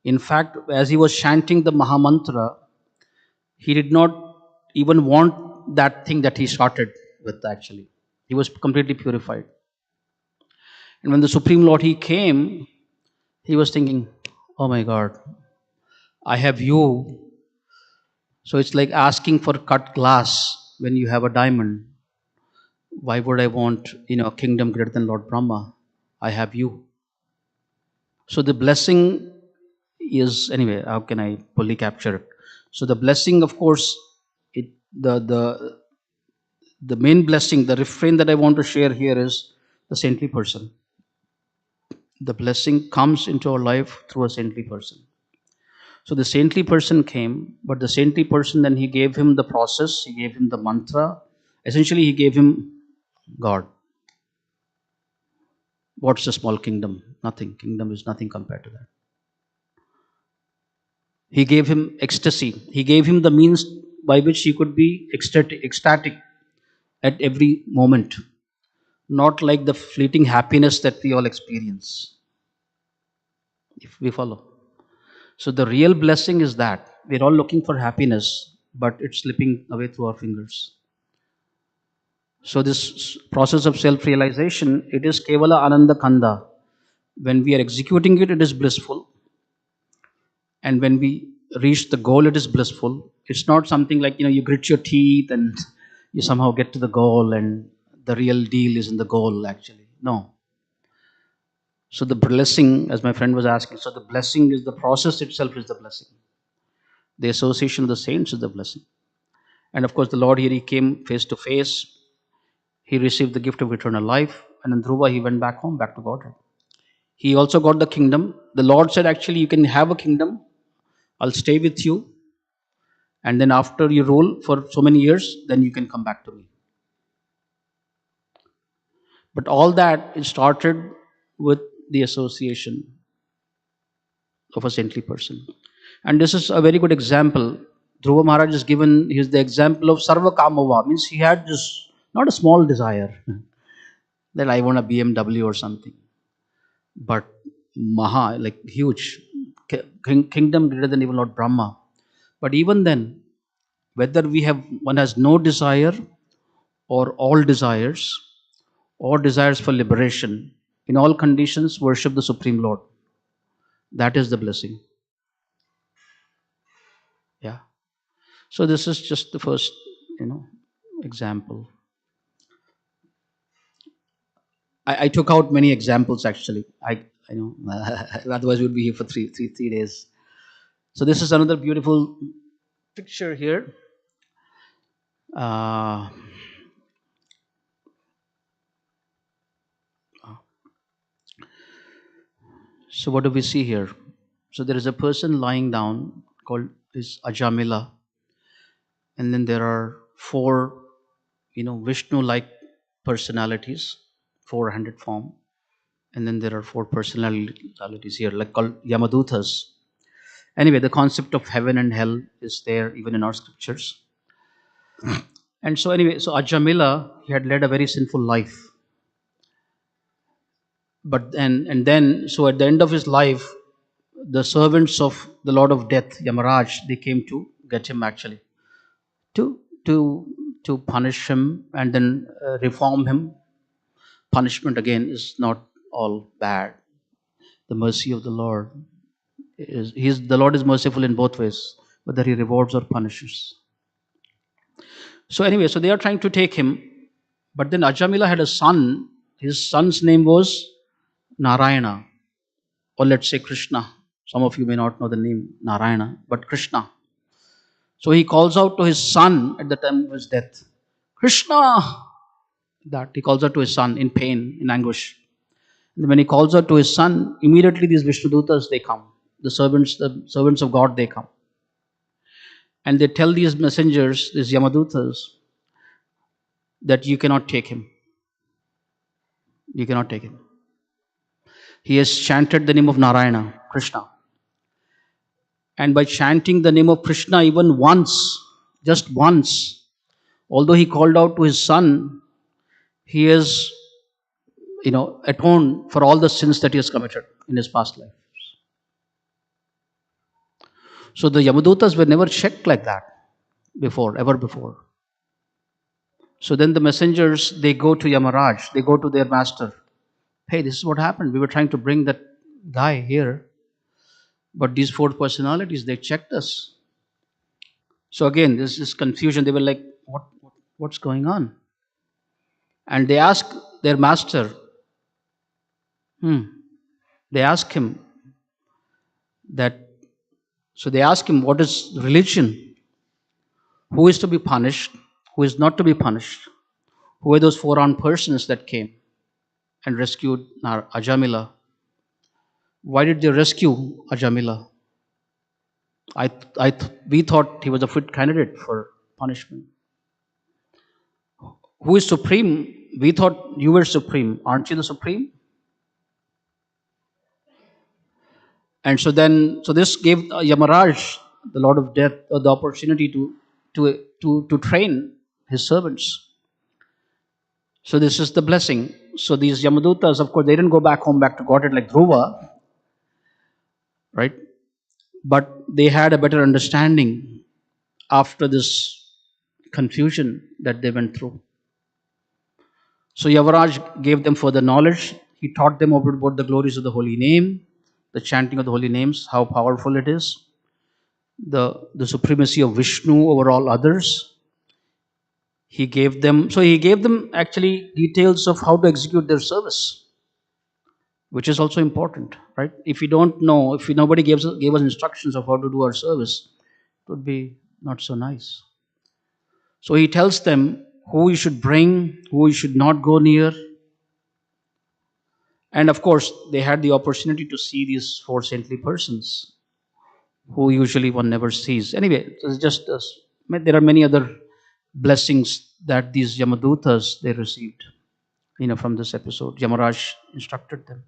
In fact, as he was chanting the Maha Mantra, he did not even want that thing that he started with, actually. He was completely purified. And when the Supreme Lord, he came, he was thinking, oh my God, I have you. So it's like asking for cut glass when you have a diamond. Why would I want, a kingdom greater than Lord Brahma? I have you. So the blessing is, anyway, how can I fully capture it? So the blessing, of course, the main blessing, the refrain that I want to share here is the saintly person. The blessing comes into our life through a saintly person. So the saintly person came, but the saintly person, then he gave him the process, he gave him the mantra. Essentially, he gave him God. What's a small kingdom? Nothing. Kingdom is nothing compared to that. He gave him ecstasy. He gave him the means by which he could be ecstatic at every moment. Not like the fleeting happiness that we all experience. If we follow. So the real blessing is that we're all looking for happiness, but it's slipping away through our fingers. So this process of self-realization, it is Kevala Ananda Kanda. When we are executing it, it is blissful. And when we reach the goal, it is blissful. It's not something like, you grit your teeth and you somehow get to the goal and the real deal is in the goal, actually. No. So the blessing, as my friend was asking, so the blessing is the process itself is the blessing. The association of the saints is the blessing. And of course, the Lord here, he came face to face. He received the gift of eternal life. And then Dhruva, he went back home, back to Godhead. He also got the kingdom. The Lord said, actually, you can have a kingdom. I'll stay with you. And then after you rule for so many years, then you can come back to me. But all that, it started with the association of a saintly person. And this is a very good example. Dhruva Maharaj is given, he's the example of Sarva Kamava, means he had this, not a small desire, that I want a BMW or something, but Maha, like huge, kingdom greater than even Lord Brahma. But even then, whether one has no desire or all desires, or desires for liberation, in all conditions worship the Supreme Lord. That is the blessing. Yeah. So this is just the first, example. I took out many examples actually. I know otherwise we'd be here for three days. So this is another beautiful picture here. Uh, so what do we see here? So there is a person lying down called is Ajamila, and then there are four, Vishnu-like personalities, 400 form, and then there are four personalities here, like called Yamadutas. Anyway, the concept of heaven and hell is there even in our scriptures. And so anyway, so Ajamila, he had led a very sinful life. But and then, so at the end of his life, the servants of the Lord of Death, Yamaraj, they came to get him actually, to to punish him and then reform him. Punishment again is not all bad. The mercy of the Lord the Lord is merciful in both ways, whether he rewards or punishes. So anyway, so they are trying to take him, but then Ajamila had a son. His son's name was Narayana, or let's say Krishna. Some of you may not know the name Narayana, but Krishna. So he calls out to his son at the time of his death, Krishna! That he calls out to his son in pain, in anguish. And when he calls out to his son, immediately these Vishnudutas, they come. The servants of God, they come. And they tell these messengers, these Yamadutas, that you cannot take him. You cannot take him. He has chanted the name of Narayana, Krishna. And by chanting the name of Krishna even once, just once, although he called out to his son, he has, atoned for all the sins that he has committed in his past life. So the Yamadutas were never checked like that ever before. So then the messengers, they go to Yamaraj, they go to their master. Hey, this is what happened. We were trying to bring that guy here, but these four personalities, they checked us. So again, there's this confusion. They were like, what's going on? And they ask their master, they ask him what is religion? Who is to be punished? Who is not to be punished? Who are those four-armed persons that came and rescued Ajamila? Why did they rescue Ajamila? We thought he was a fit candidate for punishment. Who is supreme? We thought you were supreme. Aren't you the supreme? And so this gave Yamaraj, the Lord of Death, the opportunity to train his servants. So this is the blessing. So these Yamadutas, of course, they didn't go back to Godhead like Dhruva, right? But they had a better understanding after this confusion that they went through. So Yamaraj gave them further knowledge. He taught them about the glories of the holy name, the chanting of the holy names, how powerful it is, the supremacy of Vishnu over all others. He gave them actually details of how to execute their service, which is also important, right? If we don't know, if nobody gave us instructions of how to do our service, it would be not so nice. So he tells them who you should bring, who you should not go near. And of course, they had the opportunity to see these four saintly persons who usually one never sees. Anyway, it's just there are many other blessings that these Yamadutas, they received, from this episode. Yamaraj instructed them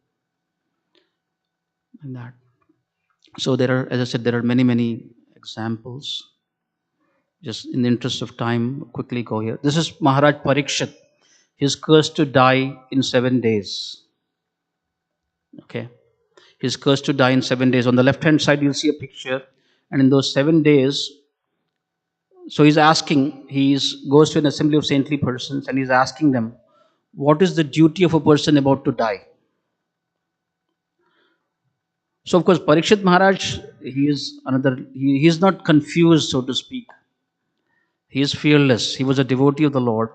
in that. So there are, as I said, there are many examples. Just in the interest of time, quickly go here. This is Maharaj Parikshit. He's cursed to die in 7 days. Okay. He's cursed to die in 7 days. On the left-hand side, you'll see a picture. And in those 7 days, so he's asking, goes to an assembly of saintly persons and he's asking them, what is the duty of a person about to die? So of course, Parikshit Maharaj, he is not confused, so to speak. He is fearless. He was a devotee of the Lord.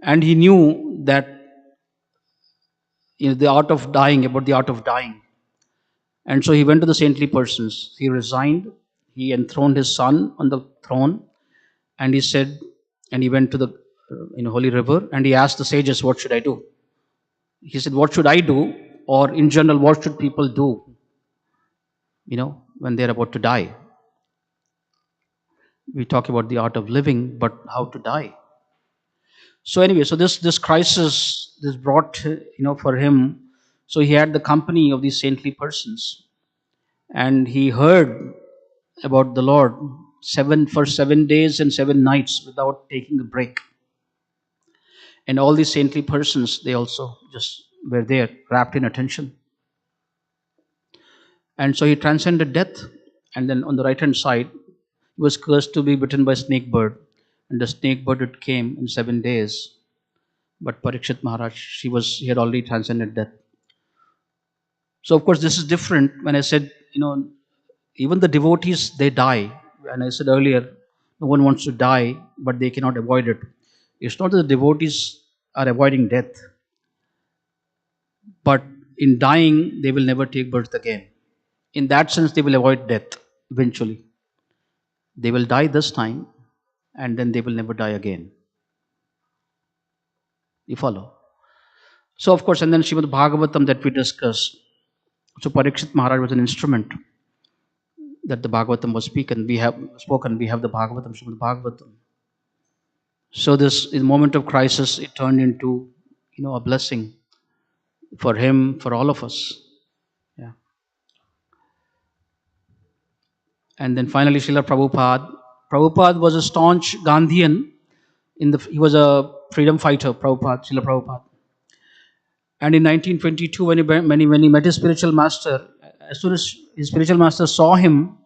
And he knew that the art of dying, about the art of dying. And so he went to the saintly persons. He resigned. He enthroned his son on the throne. And he said, and he went to the holy river, and he asked the sages, what should I do? He said, what should I do? Or in general, what should people do, when they're about to die? We talk about the art of living, but how to die? So anyway, so this crisis, this brought, for him, so he had the company of these saintly persons. And he heard about the Lord for 7 days and 7 nights without taking a break. And all these saintly persons, they also just were there, wrapped in attention. And so he transcended death. And then on the right hand side, he was cursed to be bitten by a snake bird. And the snake bird, it came in 7 days. But Parikshit Maharaj, he had already transcended death. So of course, this is different. When I said, even the devotees, they die. And I said earlier, no one wants to die, but they cannot avoid it. It's not that the devotees are avoiding death, but in dying, they will never take birth again. In that sense, they will avoid death eventually. They will die this time, and then they will never die again. You follow? So of course, and then Srimad Bhagavatam that we discussed. So Parikshit Maharaj was an instrument that the Bhagavatam was spoken. We have the Bhagavatam, Srimad Bhagavatam. So this, in the moment of crisis, it turned into, a blessing for him, for all of us. Yeah. And then finally, Srila Prabhupada. Prabhupada was a staunch Gandhian. He was a freedom fighter, Srila Prabhupada. And in 1922, when he met his spiritual master, as soon as his spiritual master saw him,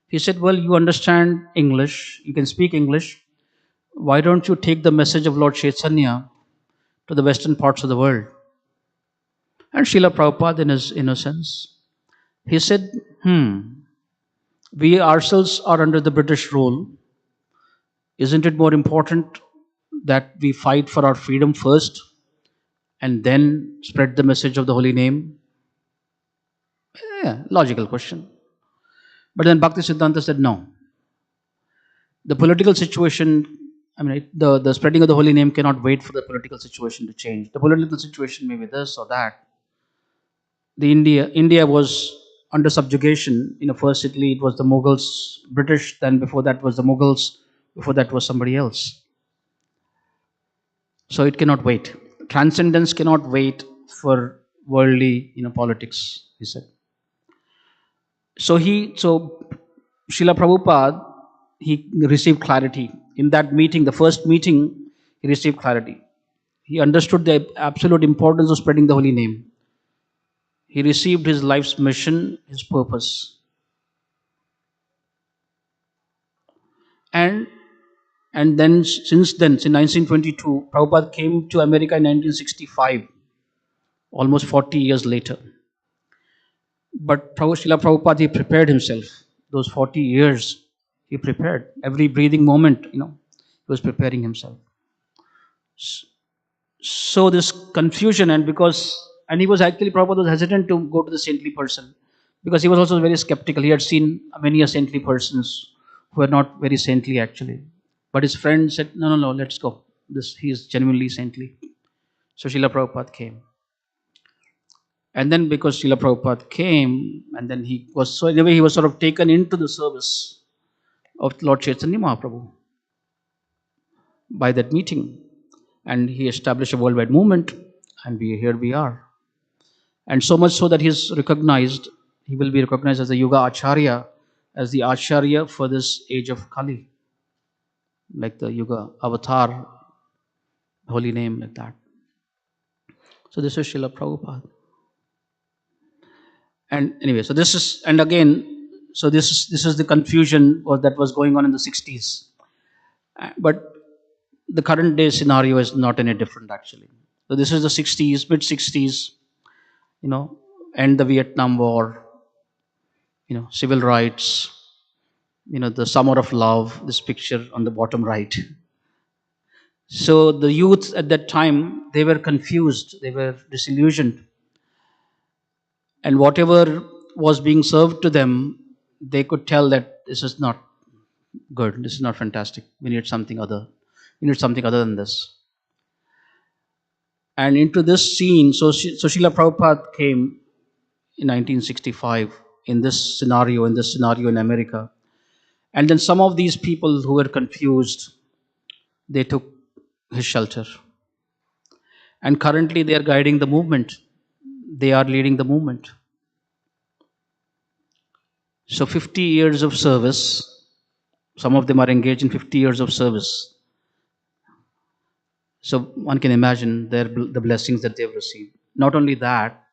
he said, well, you understand English, you can speak English. Why don't you take the message of Lord Chaitanya to the western parts of the world? And Srila Prabhupada, in his innocence, he said, we ourselves are under the British rule. Isn't it more important that we fight for our freedom first and then spread the message of the holy name? Yeah, logical question. But then Bhakti Siddhanta said, no. The political situation, the spreading of the holy name cannot wait for the political situation to change. The political situation may be this or that. India was under subjugation. First Italy, it was the Mughals, British, then before that was the Mughals, before that was somebody else. So it cannot wait. Transcendence cannot wait for worldly, politics, he said. So Srila Prabhupada, he received clarity. In that meeting, the first meeting, he received clarity. He understood the absolute importance of spreading the holy name. He received his life's mission, his purpose. And then, since 1922, Prabhupada came to America in 1965, almost 40 years later. But Srila Prabhupada, he prepared himself. Those 40 years, he prepared. Every breathing moment, he was preparing himself. So this confusion, and he was actually, Prabhupada was hesitant to go to the saintly person, because he was also very skeptical. He had seen many saintly persons who were not very saintly actually. But his friend said, no, let's go. He is genuinely saintly. So Srila Prabhupada came. And then because Srila Prabhupada came, and then he was sort of taken into the service of Lord Chaitanya Mahaprabhu by that meeting. And he established a worldwide movement, and here we are. And so much so that he will be recognized as the Yuga Acharya, as the Acharya for this age of Kali. Like the Yuga Avatar, holy name, like that. So this is Srila Prabhupada. And anyway, so this is the confusion that was going on in the 60s. But the current day scenario is not any different actually. So this is the 60s, mid 60s, end the Vietnam War, civil rights, the summer of love, this picture on the bottom right. So the youth at that time, they were confused, they were disillusioned, and whatever was being served to them, they could tell that this is not good, this is not fantastic, we need something other, than this. And into this scene, so Srila Prabhupada came in 1965 in this scenario in America. And then some of these people who were confused, they took his shelter. And currently they are guiding the movement. They are leading the movement. So 50 years of service, some of them are engaged in 50 years of service. So one can imagine the blessings that they've received. Not only that,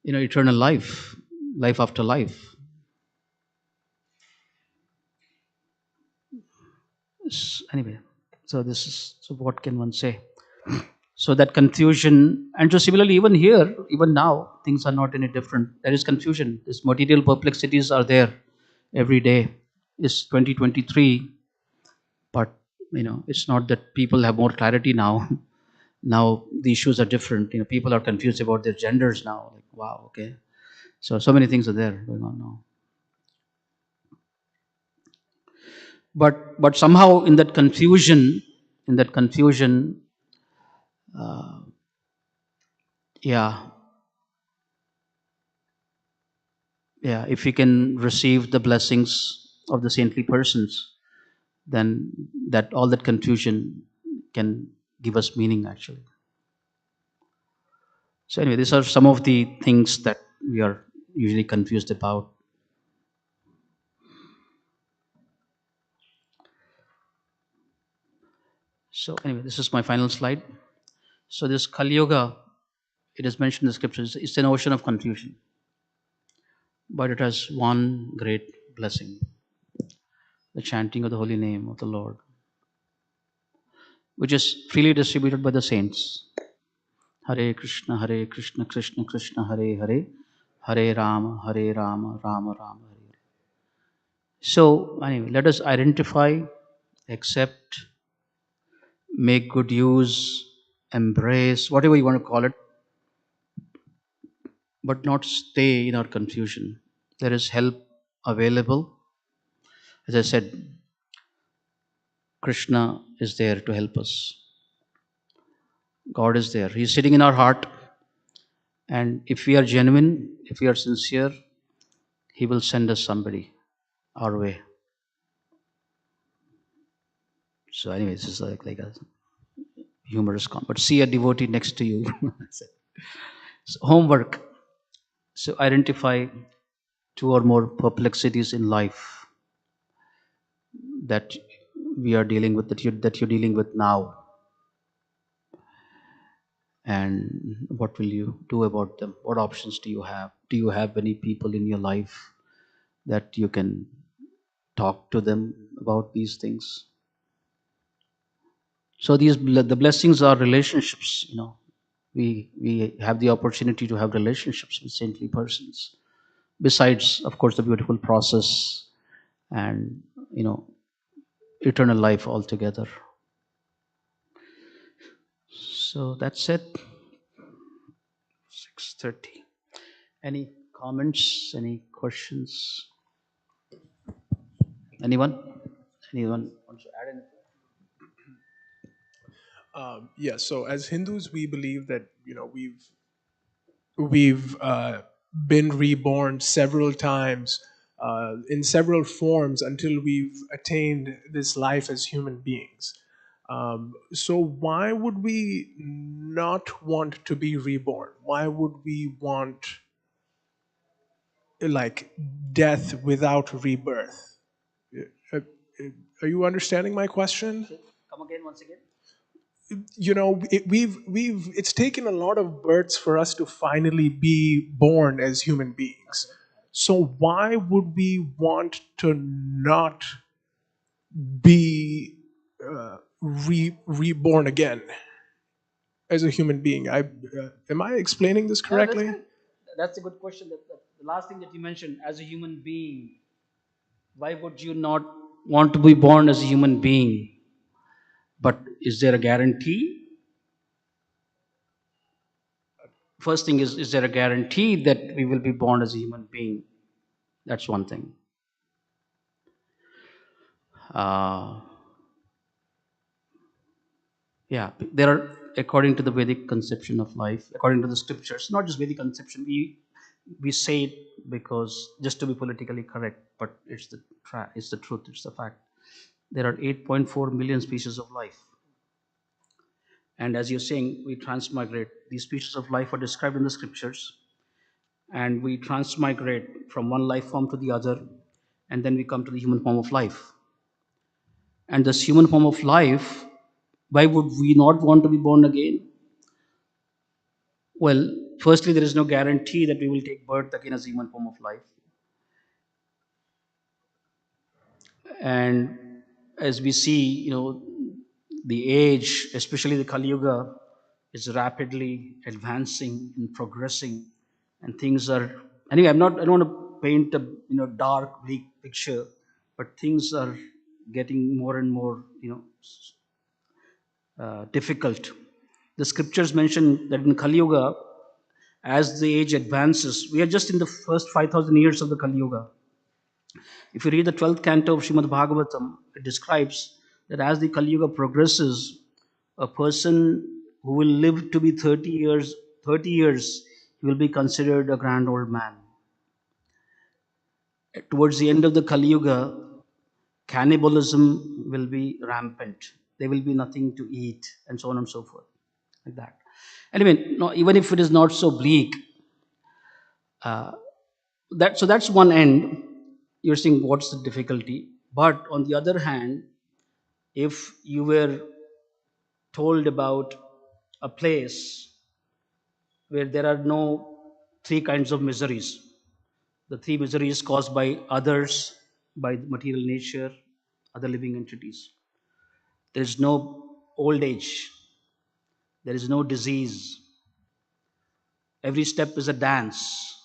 eternal life, life after life. Anyway, so what can one say? So that confusion, and so similarly, even here, even now, things are not any different. There is confusion. These material perplexities are there every day. It's 2023, but it's not that people have more clarity now. Now the issues are different. People are confused about their genders now. Like, wow, okay. So many things are there going on now. But somehow in that confusion, yeah, if we can receive the blessings of the saintly persons, then all that confusion can give us meaning actually. So anyway, these are some of the things that we are usually confused about. So anyway, this is my final slide. So this Kali Yuga, it is mentioned in the scriptures, it's an ocean of confusion, but it has one great blessing: the chanting of the holy name of the Lord, which is freely distributed by the saints. Hare Krishna, Krishna Krishna, Hare Hare, Hare Rama, Rama Rama, Hare. So anyway, let us identify, accept, make good use, embrace, whatever you want to call it, but not stay in our confusion. There is help available. As I said, Krishna is there to help us. God is there. He's sitting in our heart. And if we are genuine, if we are sincere, He will send us somebody our way. So anyway, this is like a humorous comment. But see a devotee next to you. So homework. So identify 2 or more perplexities in life that we are dealing with, that you're dealing with now. And what will you do about them? What options do you have? Do you have any people in your life that you can talk to them about these things? So the blessings are relationships. We have the opportunity to have relationships with saintly persons, besides of course the beautiful process and eternal life altogether. So that's it. 6:30. Any comments, any questions? Anyone wants to add anything? Yeah, so as Hindus, we believe that we've been reborn several times in several forms until we've attained this life as human beings. So why would we not want to be reborn? Why would we want like death without rebirth? Uh, Are you understanding my question? Come again, once again. It's taken a lot of births for us to finally be born as human beings. So why would we want to not be reborn again as a human being. Am I explaining this correctly? That's a good question. The last thing that you mentioned, as a human being, why would you not want to be born as a human being? But is there a guarantee? First thing is there a guarantee that we will be born as a human being? That's one thing. Yeah, there are, according to the Vedic conception of life, according to the scriptures, not just Vedic conception, we say it because just to be politically correct, but it's the truth, it's the fact. There are 8.4 million species of life. And as you're saying, we transmigrate. These species of life are described in the scriptures, and we transmigrate from one life form to the other, and then we come to the human form of life. And this human form of life, why would we not want to be born again? Well, firstly, there is no guarantee that we will take birth again as a human form of life. And as we see, the age, especially the Kali Yuga, is rapidly advancing and progressing, and things are. Anyway, I don't want to paint a dark, bleak picture, but things are getting more and more difficult. The scriptures mention that in Kali Yuga, as the age advances, we are just in the first 5,000 years of the Kali Yuga. If you read the 12th canto of Srimad Bhagavatam, it describes that as the Kali Yuga progresses, a person who will live to be 30 years, he will be considered a grand old man. Towards the end of the Kali Yuga, cannibalism will be rampant. There will be nothing to eat, and so on and so forth, like that. Anyway, no, even if it is not so bleak, that's one end. You're saying what's the difficulty, but on the other hand, if you were told about a place where there are no three kinds of miseries, the three miseries caused by others, by material nature, other living entities, there is no old age, there is no disease, every step is a dance,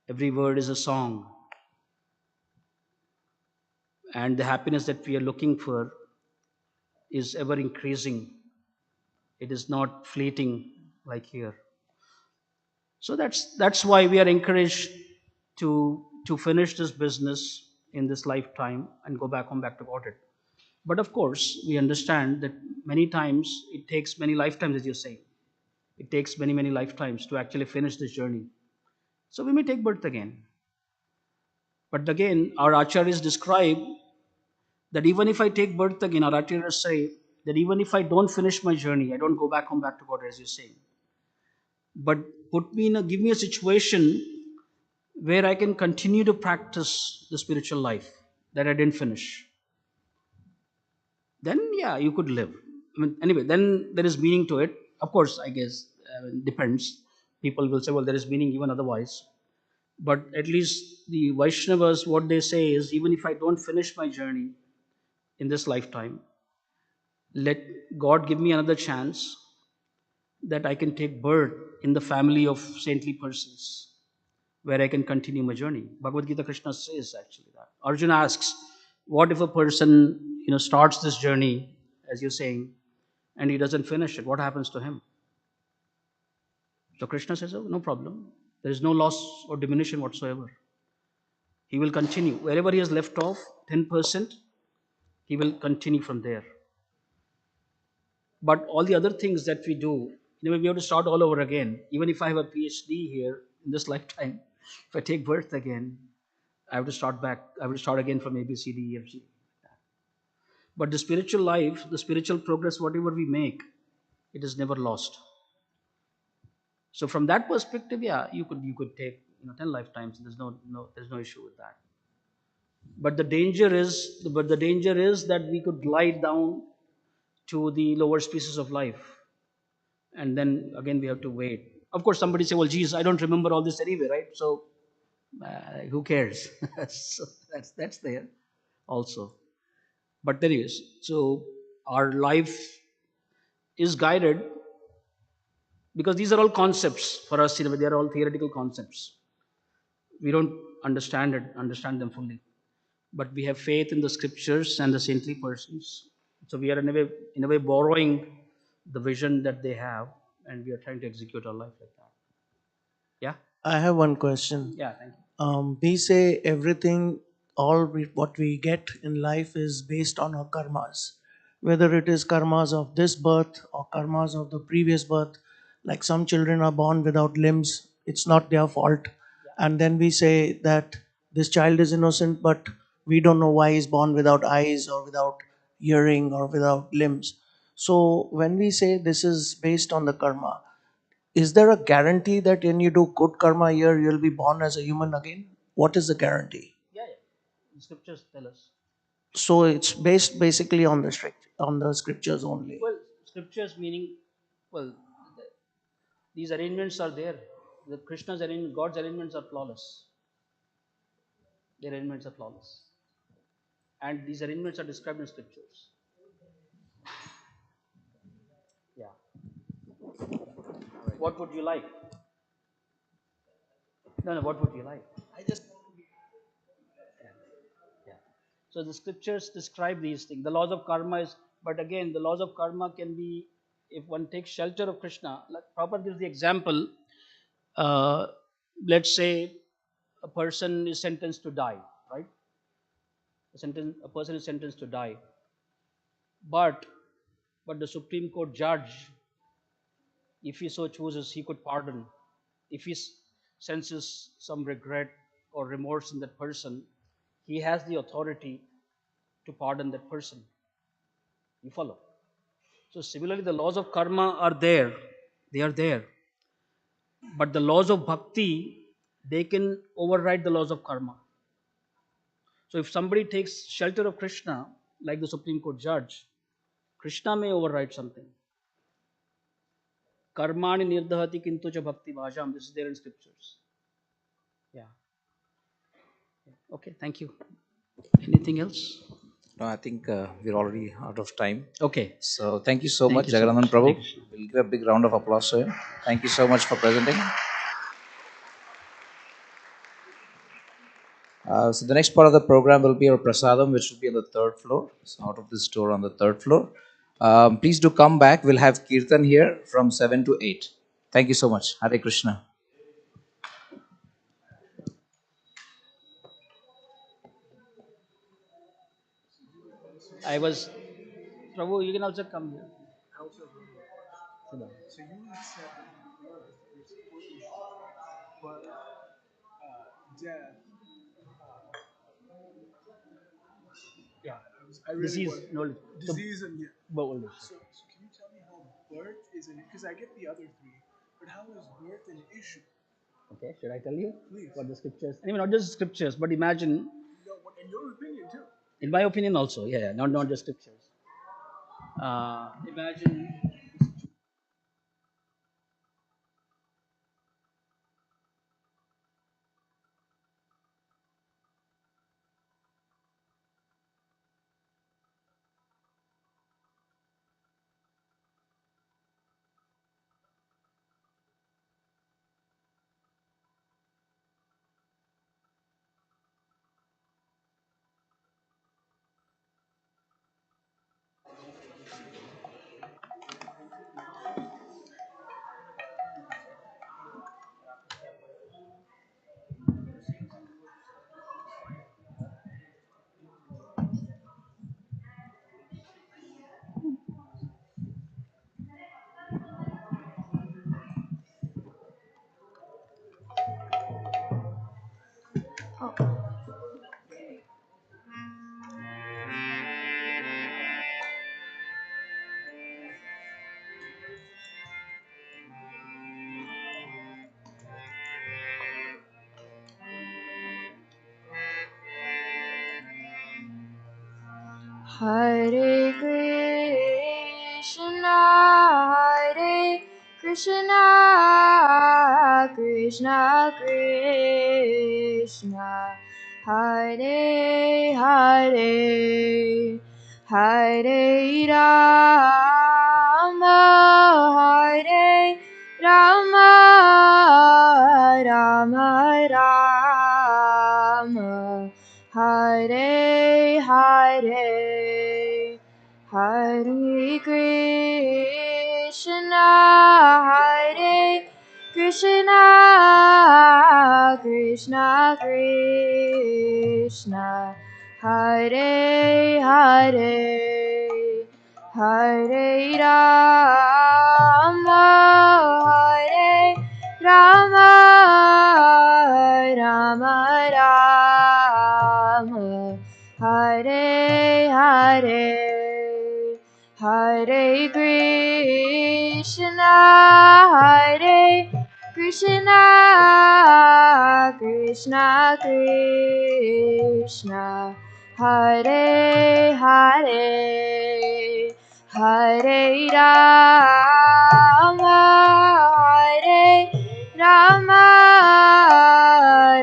every word is a song, and the happiness that we are looking for is ever increasing. It is not fleeting like here. So that's why we are encouraged to finish this business in this lifetime and go back to Godhead. But of course, we understand that many times it takes many lifetimes, as you say. It takes many lifetimes to actually finish this journey. So we may take birth again. But again, our acharyas describe that even if I take birth again, our acharyas say that even if I don't finish my journey, I don't go back to God, as you say. But give me a situation where I can continue to practice the spiritual life that I didn't finish. Then, yeah, you could live. Anyway, then there is meaning to it. Of course, I guess, depends. People will say, well, there is meaning even otherwise. But at least the Vaishnavas, what they say is, even if I don't finish my journey in this lifetime, let God give me another chance that I can take birth in the family of saintly persons, where I can continue my journey. Bhagavad Gita, Krishna says actually that. Arjuna asks, what if a person starts this journey, as you're saying, and he doesn't finish it? What happens to him? So Krishna says, oh, no problem. There is no loss or diminution whatsoever. He will continue. Wherever he has left off, 10%, he will continue from there. But all the other things that we do, we have to start all over again. Even if I have a PhD here in this lifetime, if I take birth again, I have to start back. I will start again from A, B, C, D, E, F, G. But the spiritual life, the spiritual progress, whatever we make, it is never lost. So from that perspective, yeah, you could take 10 lifetimes. There's no issue with that. But the danger is that we could glide down to the lower species of life, and then again we have to wait. Of course, somebody say, well, geez, I don't remember all this anyway, right? So who cares? So that's there also. But anyways, so our life is guided, because these are all concepts for us. They are all theoretical concepts. We don't understand them fully, but we have faith in the scriptures and the saintly persons. So we are in a way borrowing the vision that they have, and we are trying to execute our life like that. Yeah. I have one question. Yeah. Thank you. We say everything, what we get in life is based on our karmas. Whether it is karmas of this birth or karmas of the previous birth, like some children are born without limbs, it's not their fault. And then we say that this child is innocent, but we don't know why he's born without eyes or without hearing or without limbs. So when we say this is based on the karma, is there a guarantee that when you do good karma here, you'll be born as a human again? What is the guarantee? Yeah. Yeah. The scriptures tell us. So it's based basically on the scriptures only. Well, scriptures meaning, well, these arrangements are there. The Krishna's arrangement, God's arrangements are flawless. The arrangements are flawless, and these arrangements are described in scriptures. Yeah. What would you like? No. What would you like? Yeah. So the scriptures describe these things. The laws of karma is, but again, the laws of karma can be, if one takes shelter of Krishna. Like Prabhupada gives the example. Uh, let's say a person is sentenced to die, right? A person is sentenced to die, but the Supreme Court judge, if he so chooses, he could pardon. If he senses some regret or remorse in that person, he has the authority to pardon that person. You follow? So similarly, the laws of karma are there. They are there. But the laws of bhakti, they can override the laws of karma. So if somebody takes shelter of Krishna, like the Supreme Court judge, Krishna may override something. Karmani nirdahati kintu cha bhakti bhajam. This is there in scriptures. Yeah. Okay, thank you. Anything else? No, I think we're already out of time. Okay. So thank you so Thank much, you so Jagannathan much. Prabhu. Thank you. We'll give a big round of applause to him. Thank you so much for presenting. So the next part of the program will be our prasadam, which will be on the third floor. So out of this door on the third floor. Please do come back. We'll have kirtan here from 7 to 8. Thank you so much. Hare Krishna. I was, Prabhu, you can also come here. Sit down. So you had said that birth is four issues, but death. Yeah. I really Disease, want knowledge. disease and yeah. Knowledge. So can you tell me how birth is an, because I get the other three, but how is birth an issue? Okay, should I tell you? Please. What the scriptures? I mean, not just scriptures, but imagine, No, in your opinion too. in my opinion also, yeah, not just scriptures. Imagine, Hare Krishna, Hare Krishna, Krishna Krishna, Hare Hare, Hare Rama, Hare Rama, Rama Rama, Hare Hare, Hare Krishna, Hare Krishna, Krishna Krishna, Hare Hare, Hare Rama, Hare Rama, Rama Rama, Hare Hare, Hare Krishna, Hare Krishna, Krishna Krishna, Hare Hare, Hare Rama, Hare Rama,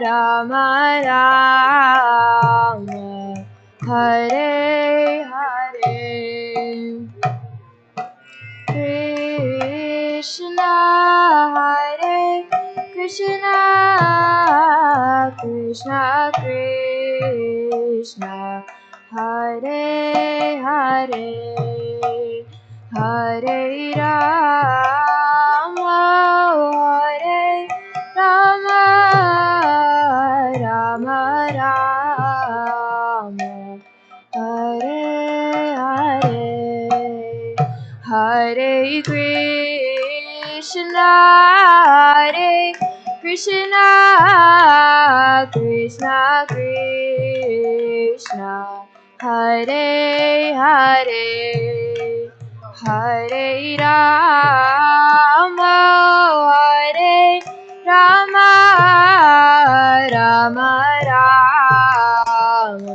Rama Rama, Hare Hare, Krishna, Hare Krishna, Krishna Krishna, Hare Hare, Hare Rama, Hare Rama, Rama Rama, Hare Hare, Hare Krishna, Hare Krishna, Krishna Krishna, Hare Hare, Hare Rama, Hare Rama, Rama Rama,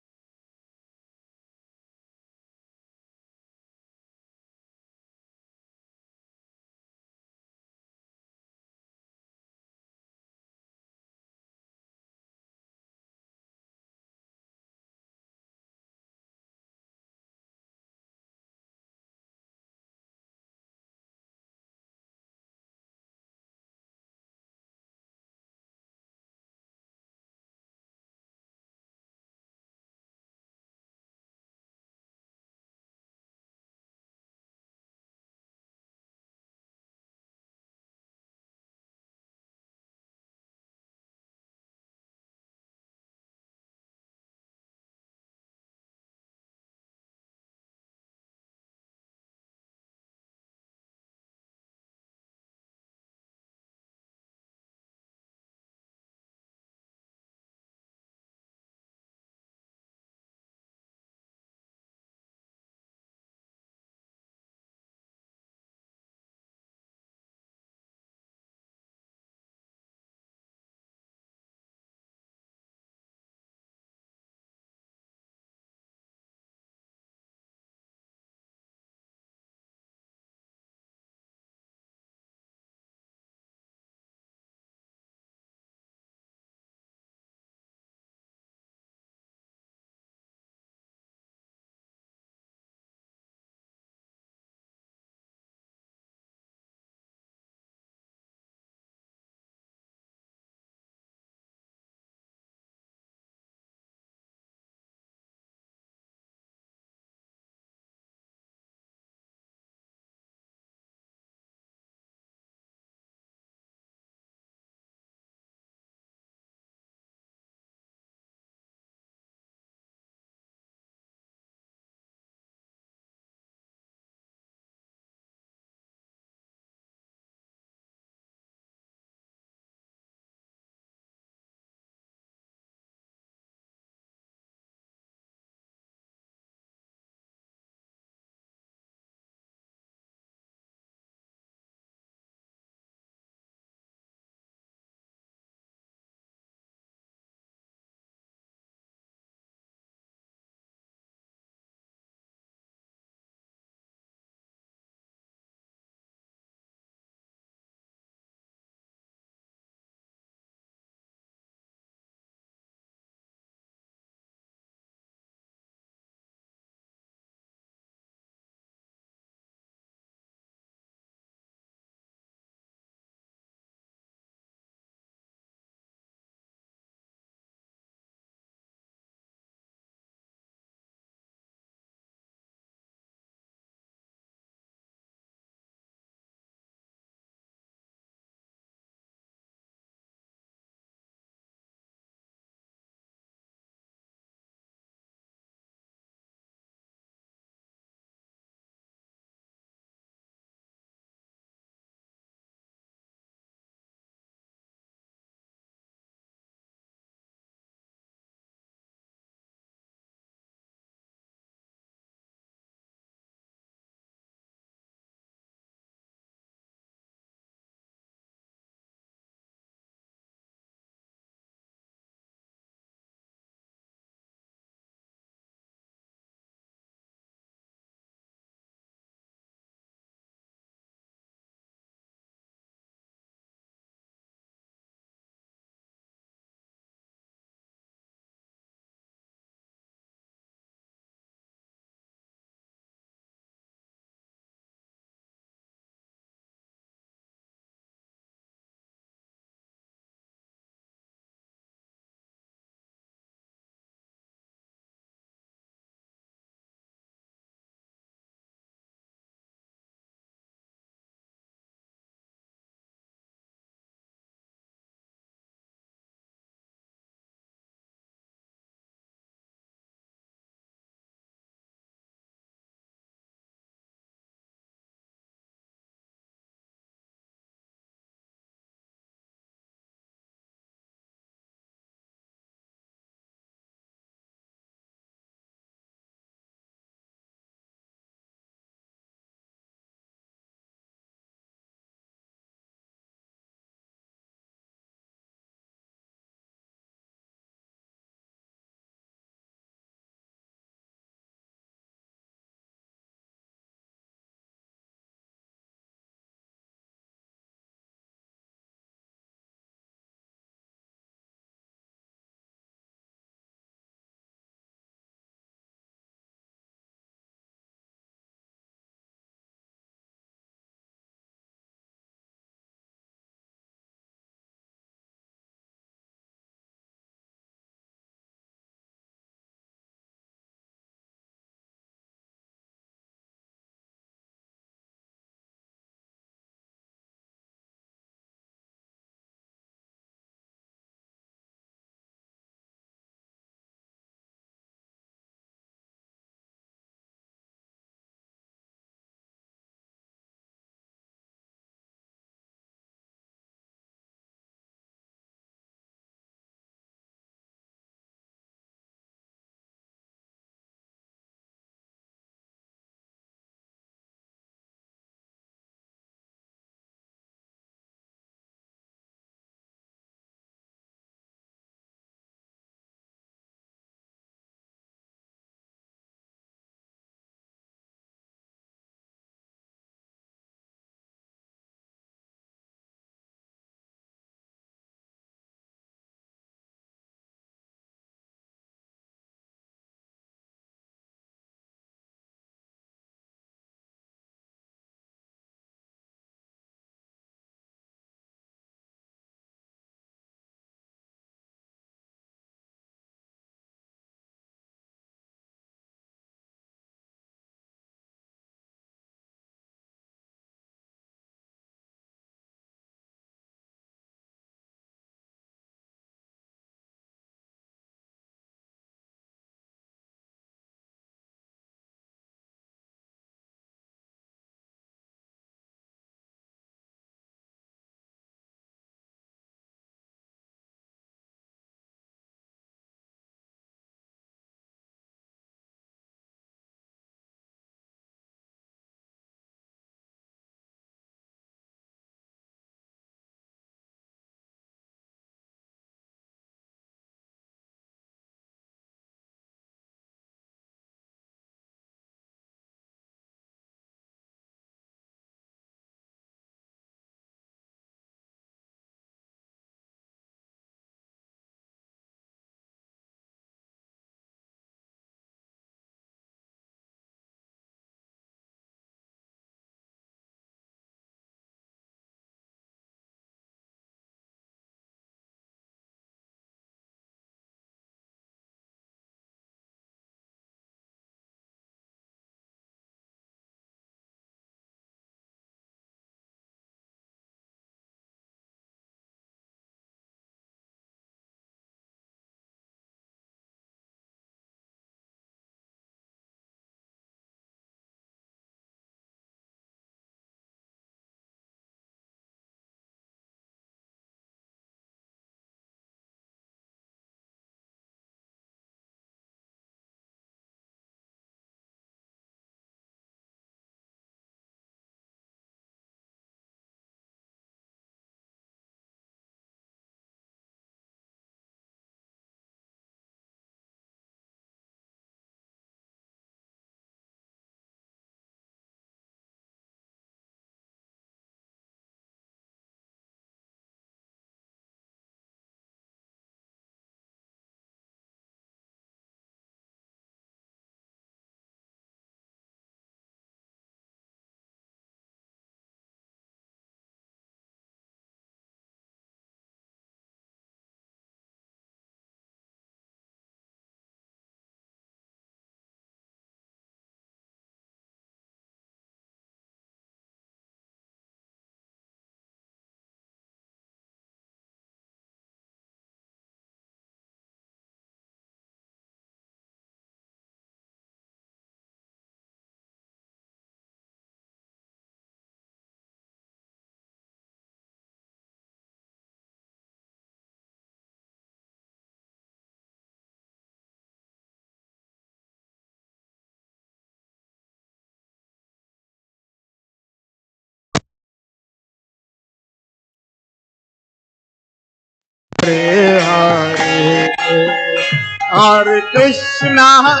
Hare Krishna,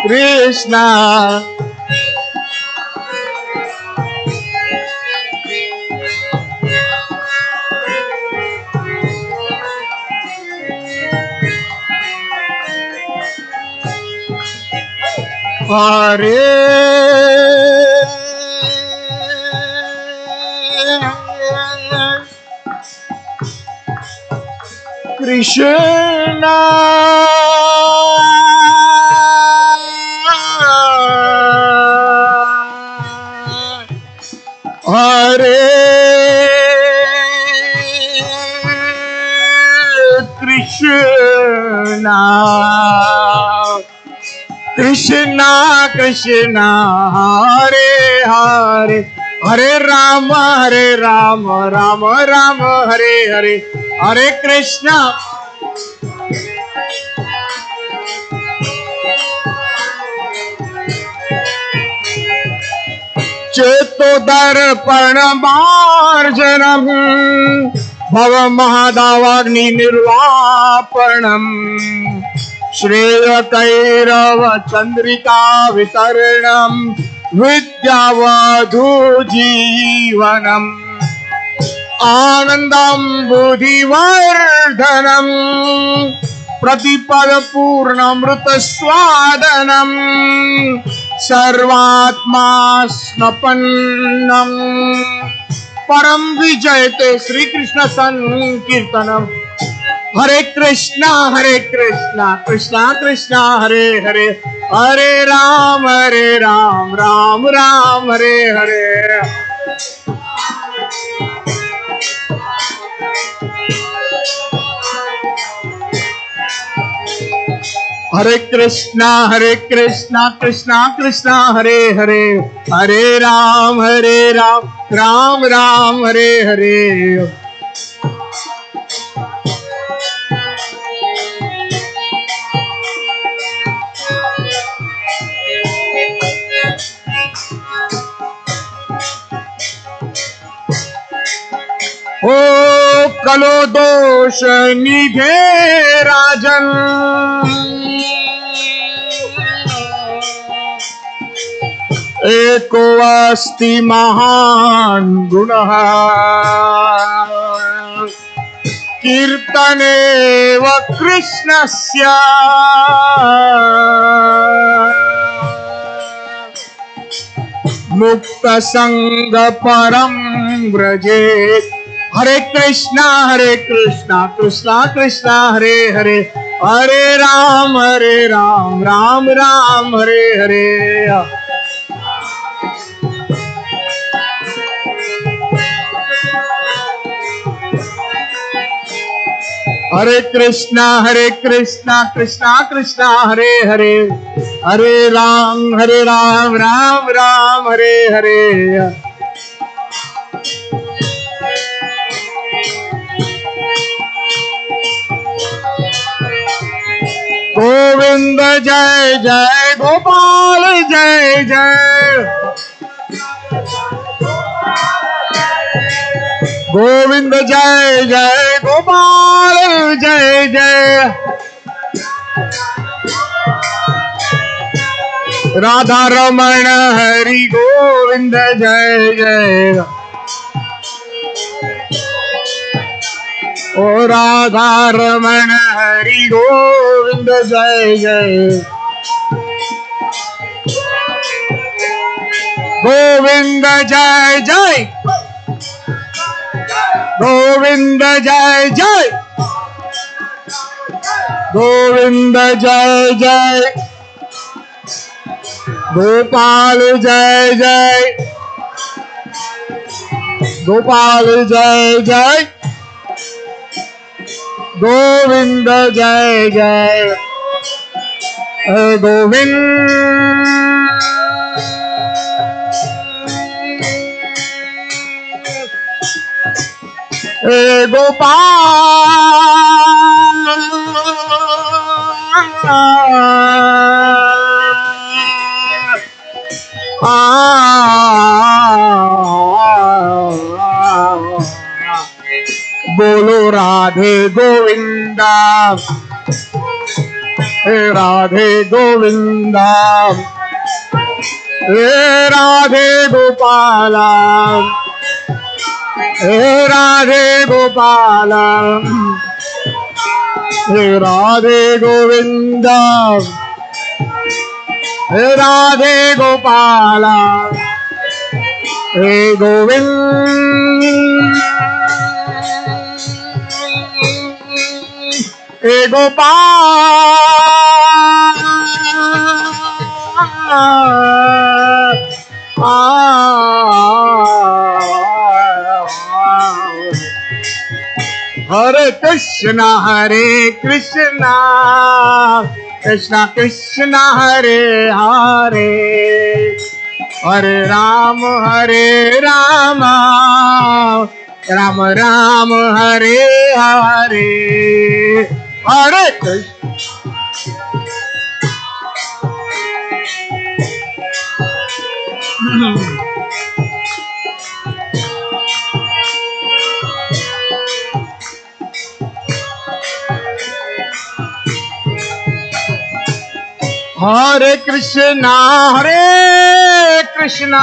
Krishna. Hare Krishna, Hare Krishna, Krishna Krishna, Hare Hare, Hare Rama, Rama Rama, Hare Hare, Hare Krishna. चेतो दर्पण मार्जनम भव महादावाग्नि निर्वापणम श्रेय कैरव चंद्रिका वितरणम विद्यावधू जीवनम आनंदम बुद्धिवर्धनम प्रतिपद पूर्णमृत स्वादनम सर्वात्मा स्नपन्नम परम विजयते श्री कृष्ण संकीर्तनम हरे कृष्णा कृष्णा कृष्णा हरे हरे हरे राम राम राम हरे हरे हरे कृष्णा कृष्णा कृष्णा हरे हरे हरे राम राम राम हरे हरे ओ कलो दोष निधे राजन एको अस्ति महान गुणः कीर्तनेव कृष्णस्य मुक्त संग परम व्रजेत हरे कृष्णा कृष्णा कृष्णा हरे हरे हरे राम राम राम हरे हरे हरे कृष्णा कृष्णा कृष्णा हरे हरे हरे राम राम राम हरे हरे गोविंद जय जय गोपाल जय जय गोविंद जय जय गोपाल जय जय राधा रमण हरि गोविंद जय जय ओ राधा रमण हरि गोविंद जय जय गोविंद जय जय गोविंद जय जय गोविंद जय जय गोपाल जय जय गोपाल जय जय गोविंद जय जय गोविंद गोपाल बोलो राधे गोविंदा हे राधे गोविंदा, हे राधे गोपाला, हे राधे गोपाला, हे राधे गोविंदा, हे राधे गोपाला, हे गोविंद, हे गोपाल, हरे कृष्णा कृष्णा कृष्णा हरे हरे, हरे राम राम राम हरे हरे, हरे कृष्ण हरे कृष्णा हरे कृष्णा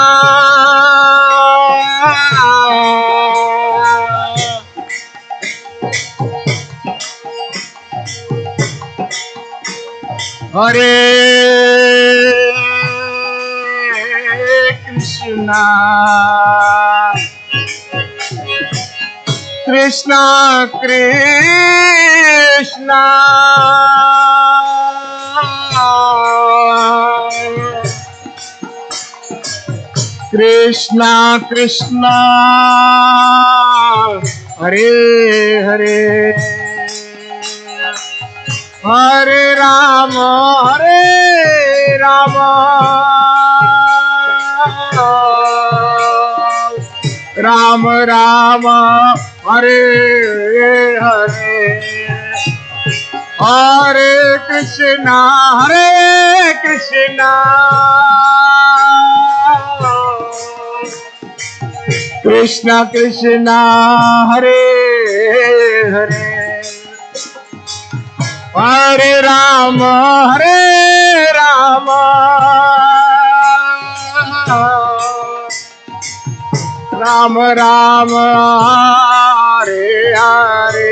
कृष्णा कृष्णा कृष्णा कृष्णा हरे हरे, हरे राम राम राम हरे हरे, हरे कृष्णा कृष्णा कृष्णा हरे हरे, हरे राम राम राम हरे हरे,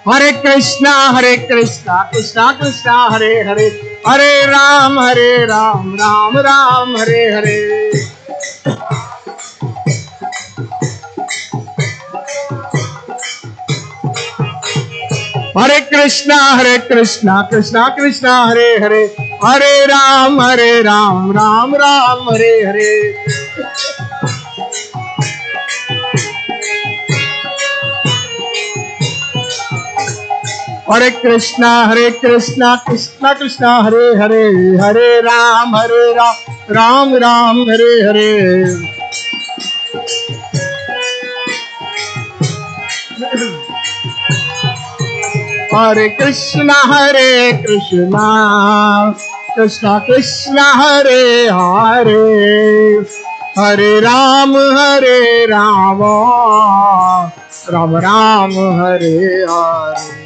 हरे कृष्णा कृष्णा कृष्णा हरे हरे, हरे राम राम राम हरे हरे, हरे कृष्णा कृष्णा कृष्णा हरे हरे, हरे राम राम राम हरे हरे, हरे कृष्णा कृष्णा कृष्णा हरे हरे, हरे राम राम राम हरे हरे, हरे कृष्णा कृष्णा कृष्णा हरे हरे, हरे राम राम राम हरे हरे,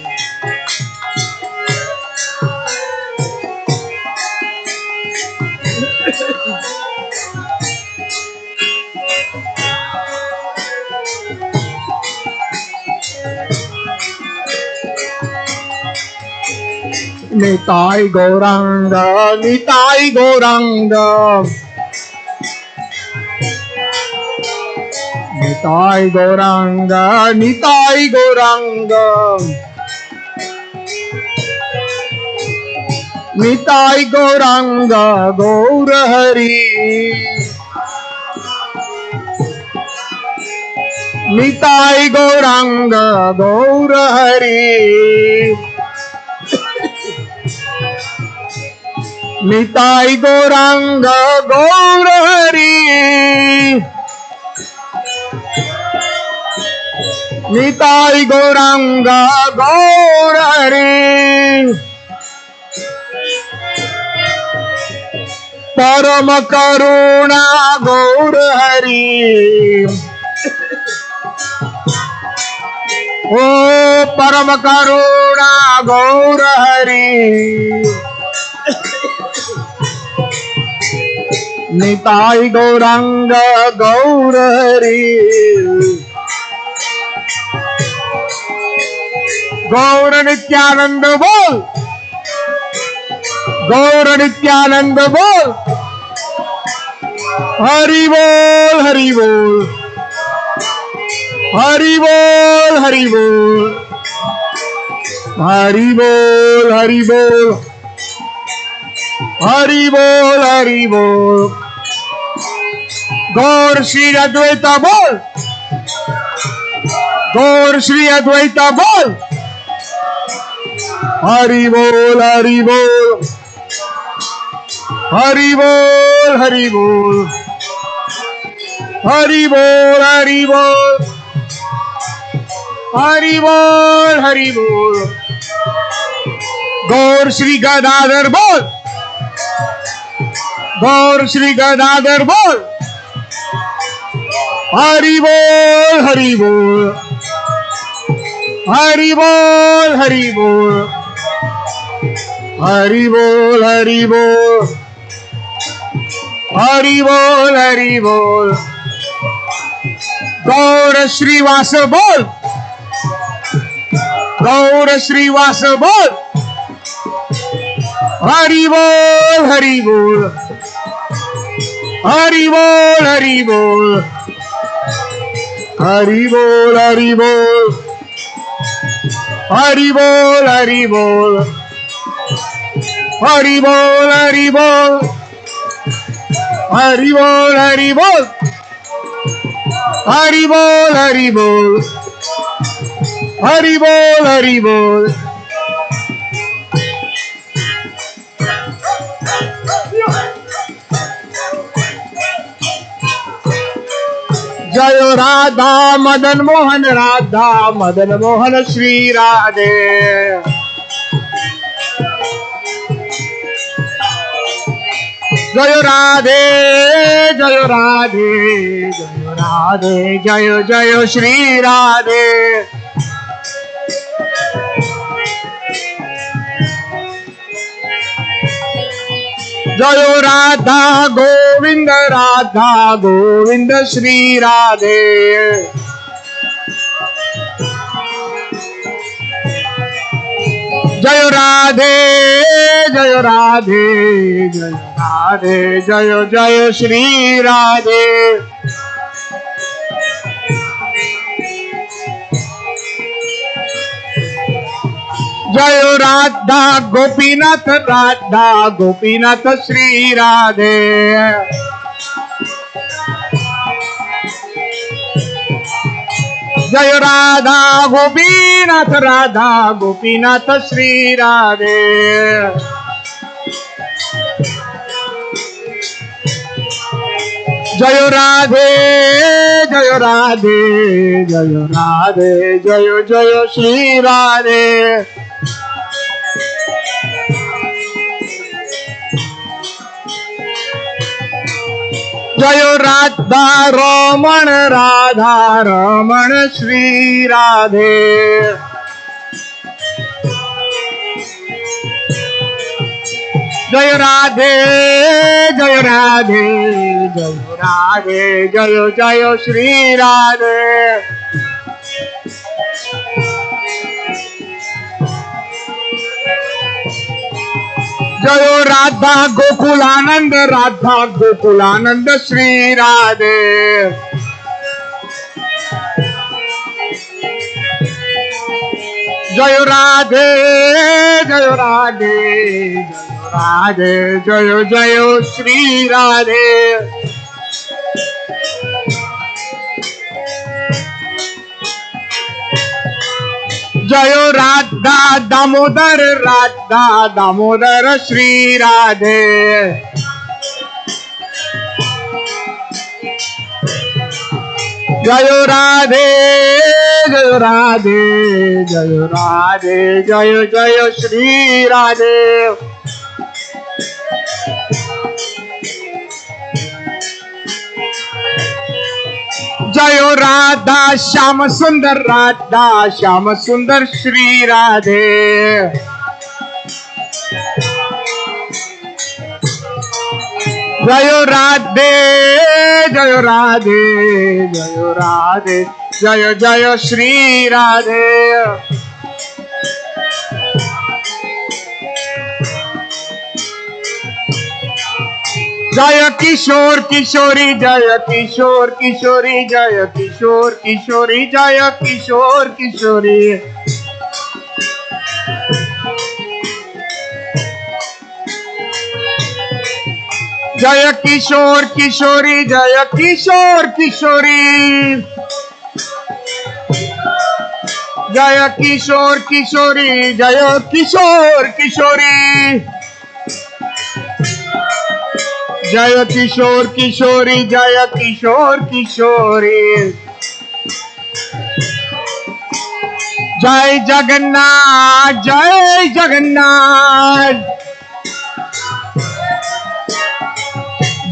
निताय गौरांग निताय गौरांग, निताय गौरांग निताय गौरांग, निताय गौरांग गौर हरि, निताय गौरांग गौर हरि, निताय गौरांग गौर हरि, निताय गौरांग गौर हरि, परम करुणा गौर हरि, ओ परम करुणा गौर हरि, निताई गौरांग गौर हरि। गौर नित्यानंद बोल, गौर नित्यानंद बोल, हरि बोल हरि बोल, हरि बोल हरि बोल, हरि बोल हरि बोल, हरि बोल हरि बोल। गौर श्री अद्वैता बोल, गौर श्री अद्वैता बोल, हरि बोल हरि बोल, हरि बोल हरि बोल, हरि बोल हरि बोल, हरि बोल हरि बोल। गौर श्री गदाधर बोल, गौर श्री गदाधर बोल, हरि बोल हरि बोल, हरि बोल हरि बोल, हरि बोल हरि बोल, हरि बोल हरि बोल। गौर श्रीवास बोल, गौर श्रीवास बोल, हरि बोल हरि बोल, हरि बोल हरि बोल, हरि बोल हरि बोल, हरि बोल हरि बोल, हरि बोल हरि बोल, हरि बोल हरि बोल, हरि बोल हरि बोल, हरि बोल हरि बोल। जय राधा मदन मोहन, राधा मदन मोहन श्री राधे। जय राधे जय राधे जय राधे, जय जय श्री राधे। जय राधा गोविंद, राधा गोविंद श्री राधे। जय राधे जय राधे जय राधे, जय जय श्री राधे। जय राधा गोपीनाथ, राधा गोपीनाथ श्री राधे। जय राधा गोपीनाथ, राधा गोपीनाथ श्री राधे। जय राधे जय राधे जय राधे, जय जय श्री राधे। जय राधा रमण, राधा रमण श्री राधे। जय राधे जय राधे जय राधे, जय जय श्री राधे। जय राधा गोकुलानंद, राधा गोकुलानंद श्री राधे। जय राधे जय राधे जय राधे, जय जय श्री राधे। जय राधा दामोदर, राधा दामोदर श्री राधे। जय राधे जय राधे जय राधे, जय जय श्री राधे। जय जयो राधा श्याम सुंदर राधा श्याम सुंदर श्री राधे। जयो राधे जयो राधे जयो राधे जय जय श्री राधे। जय किशोर किशोरी जय किशोर किशोरी जय किशोर किशोरी जय किशोर किशोरी। जय किशोर किशोरी जय किशोर किशोरी। जय किशोर किशोरी जय किशोर किशोरी। जय किशोर किशोरी जय किशोर किशोरी। जय जगन्नाथ जय जगन्नाथ।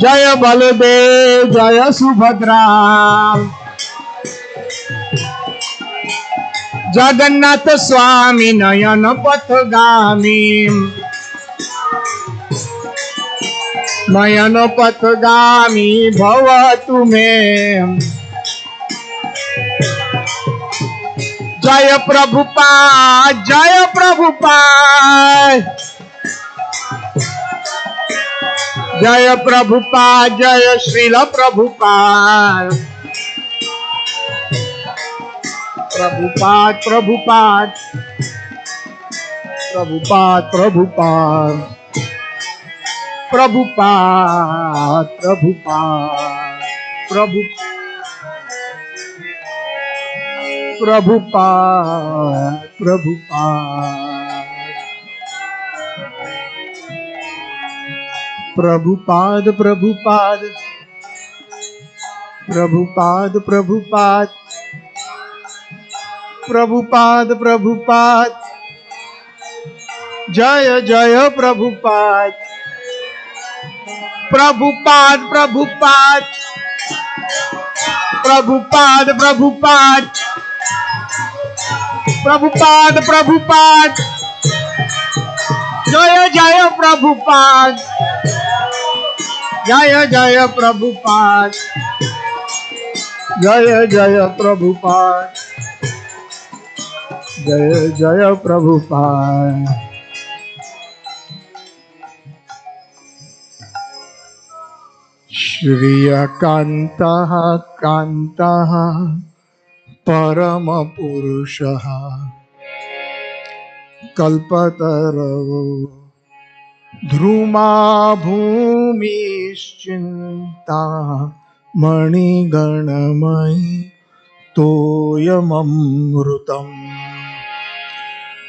जय बलदेव जय सुभद्रा। जगन्नाथ स्वामी नयन पथगामी। नयन पथगामी भवतु मे। जय प्रभुपाद जय प्रभुपाद। जय प्रभुपाद जय श्रील प्रभुपाद। प्रभुपाद प्रभुपाद प्रभुपाद प्रभुपाद प्रभुपाद प्रभुपाद प्रभु प्रभुपाद प्रभुपाद प्रभुपाद प्रभुपाद प्रभुपाद प्रभुपाद प्रभुपाद प्रभुपाद। जय जय प्रभुपाद प्रभुपाद प्रभुपाद प्रभुपाद प्रभुपाद प्रभुपाद प्रभुपाद। जय जय प्रभुपाद जय जय प्रभुपाद जय जय प्रभुपाद जय जय प्रभुपाद। श्रियकान्तः कान्तः परमपुरुषः कल्पतरौ ध्रुमा भूमिश्चिन्ता मणिगणमयी तोयममृतम्।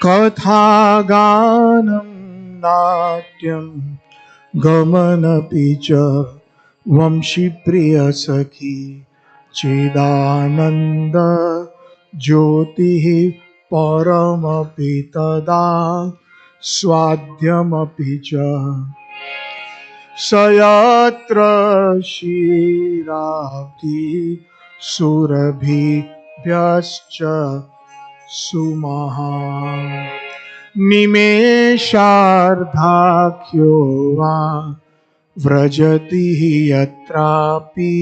कथागानं नाट्यं गमनपि च वंशीप्रियसखी चिदानन्द ज्योतिः परमपि तदा स्वाद्यमपि च। स यत्र क्षीराब्धि सुरभिभ्यश्च सुमहान् निमेषार्धाख्यो वा व्रजति यत्रापि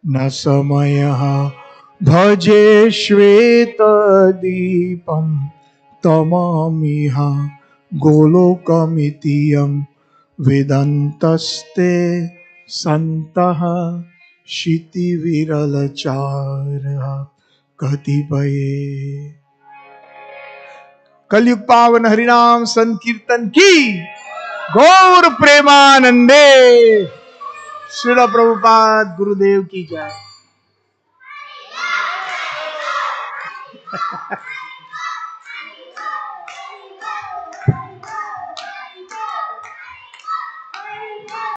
न समयः। भजे श्वेतदीपं तममिह गोलोकमितियं वेदन्तस्ते सन्तः क्षितिविरलचारः कतिपये। कलयुग पावन हरिनाम संकीर्तन की गौर प्रेमानंदे। श्रील प्रभुपाद गुरुदेव की जय।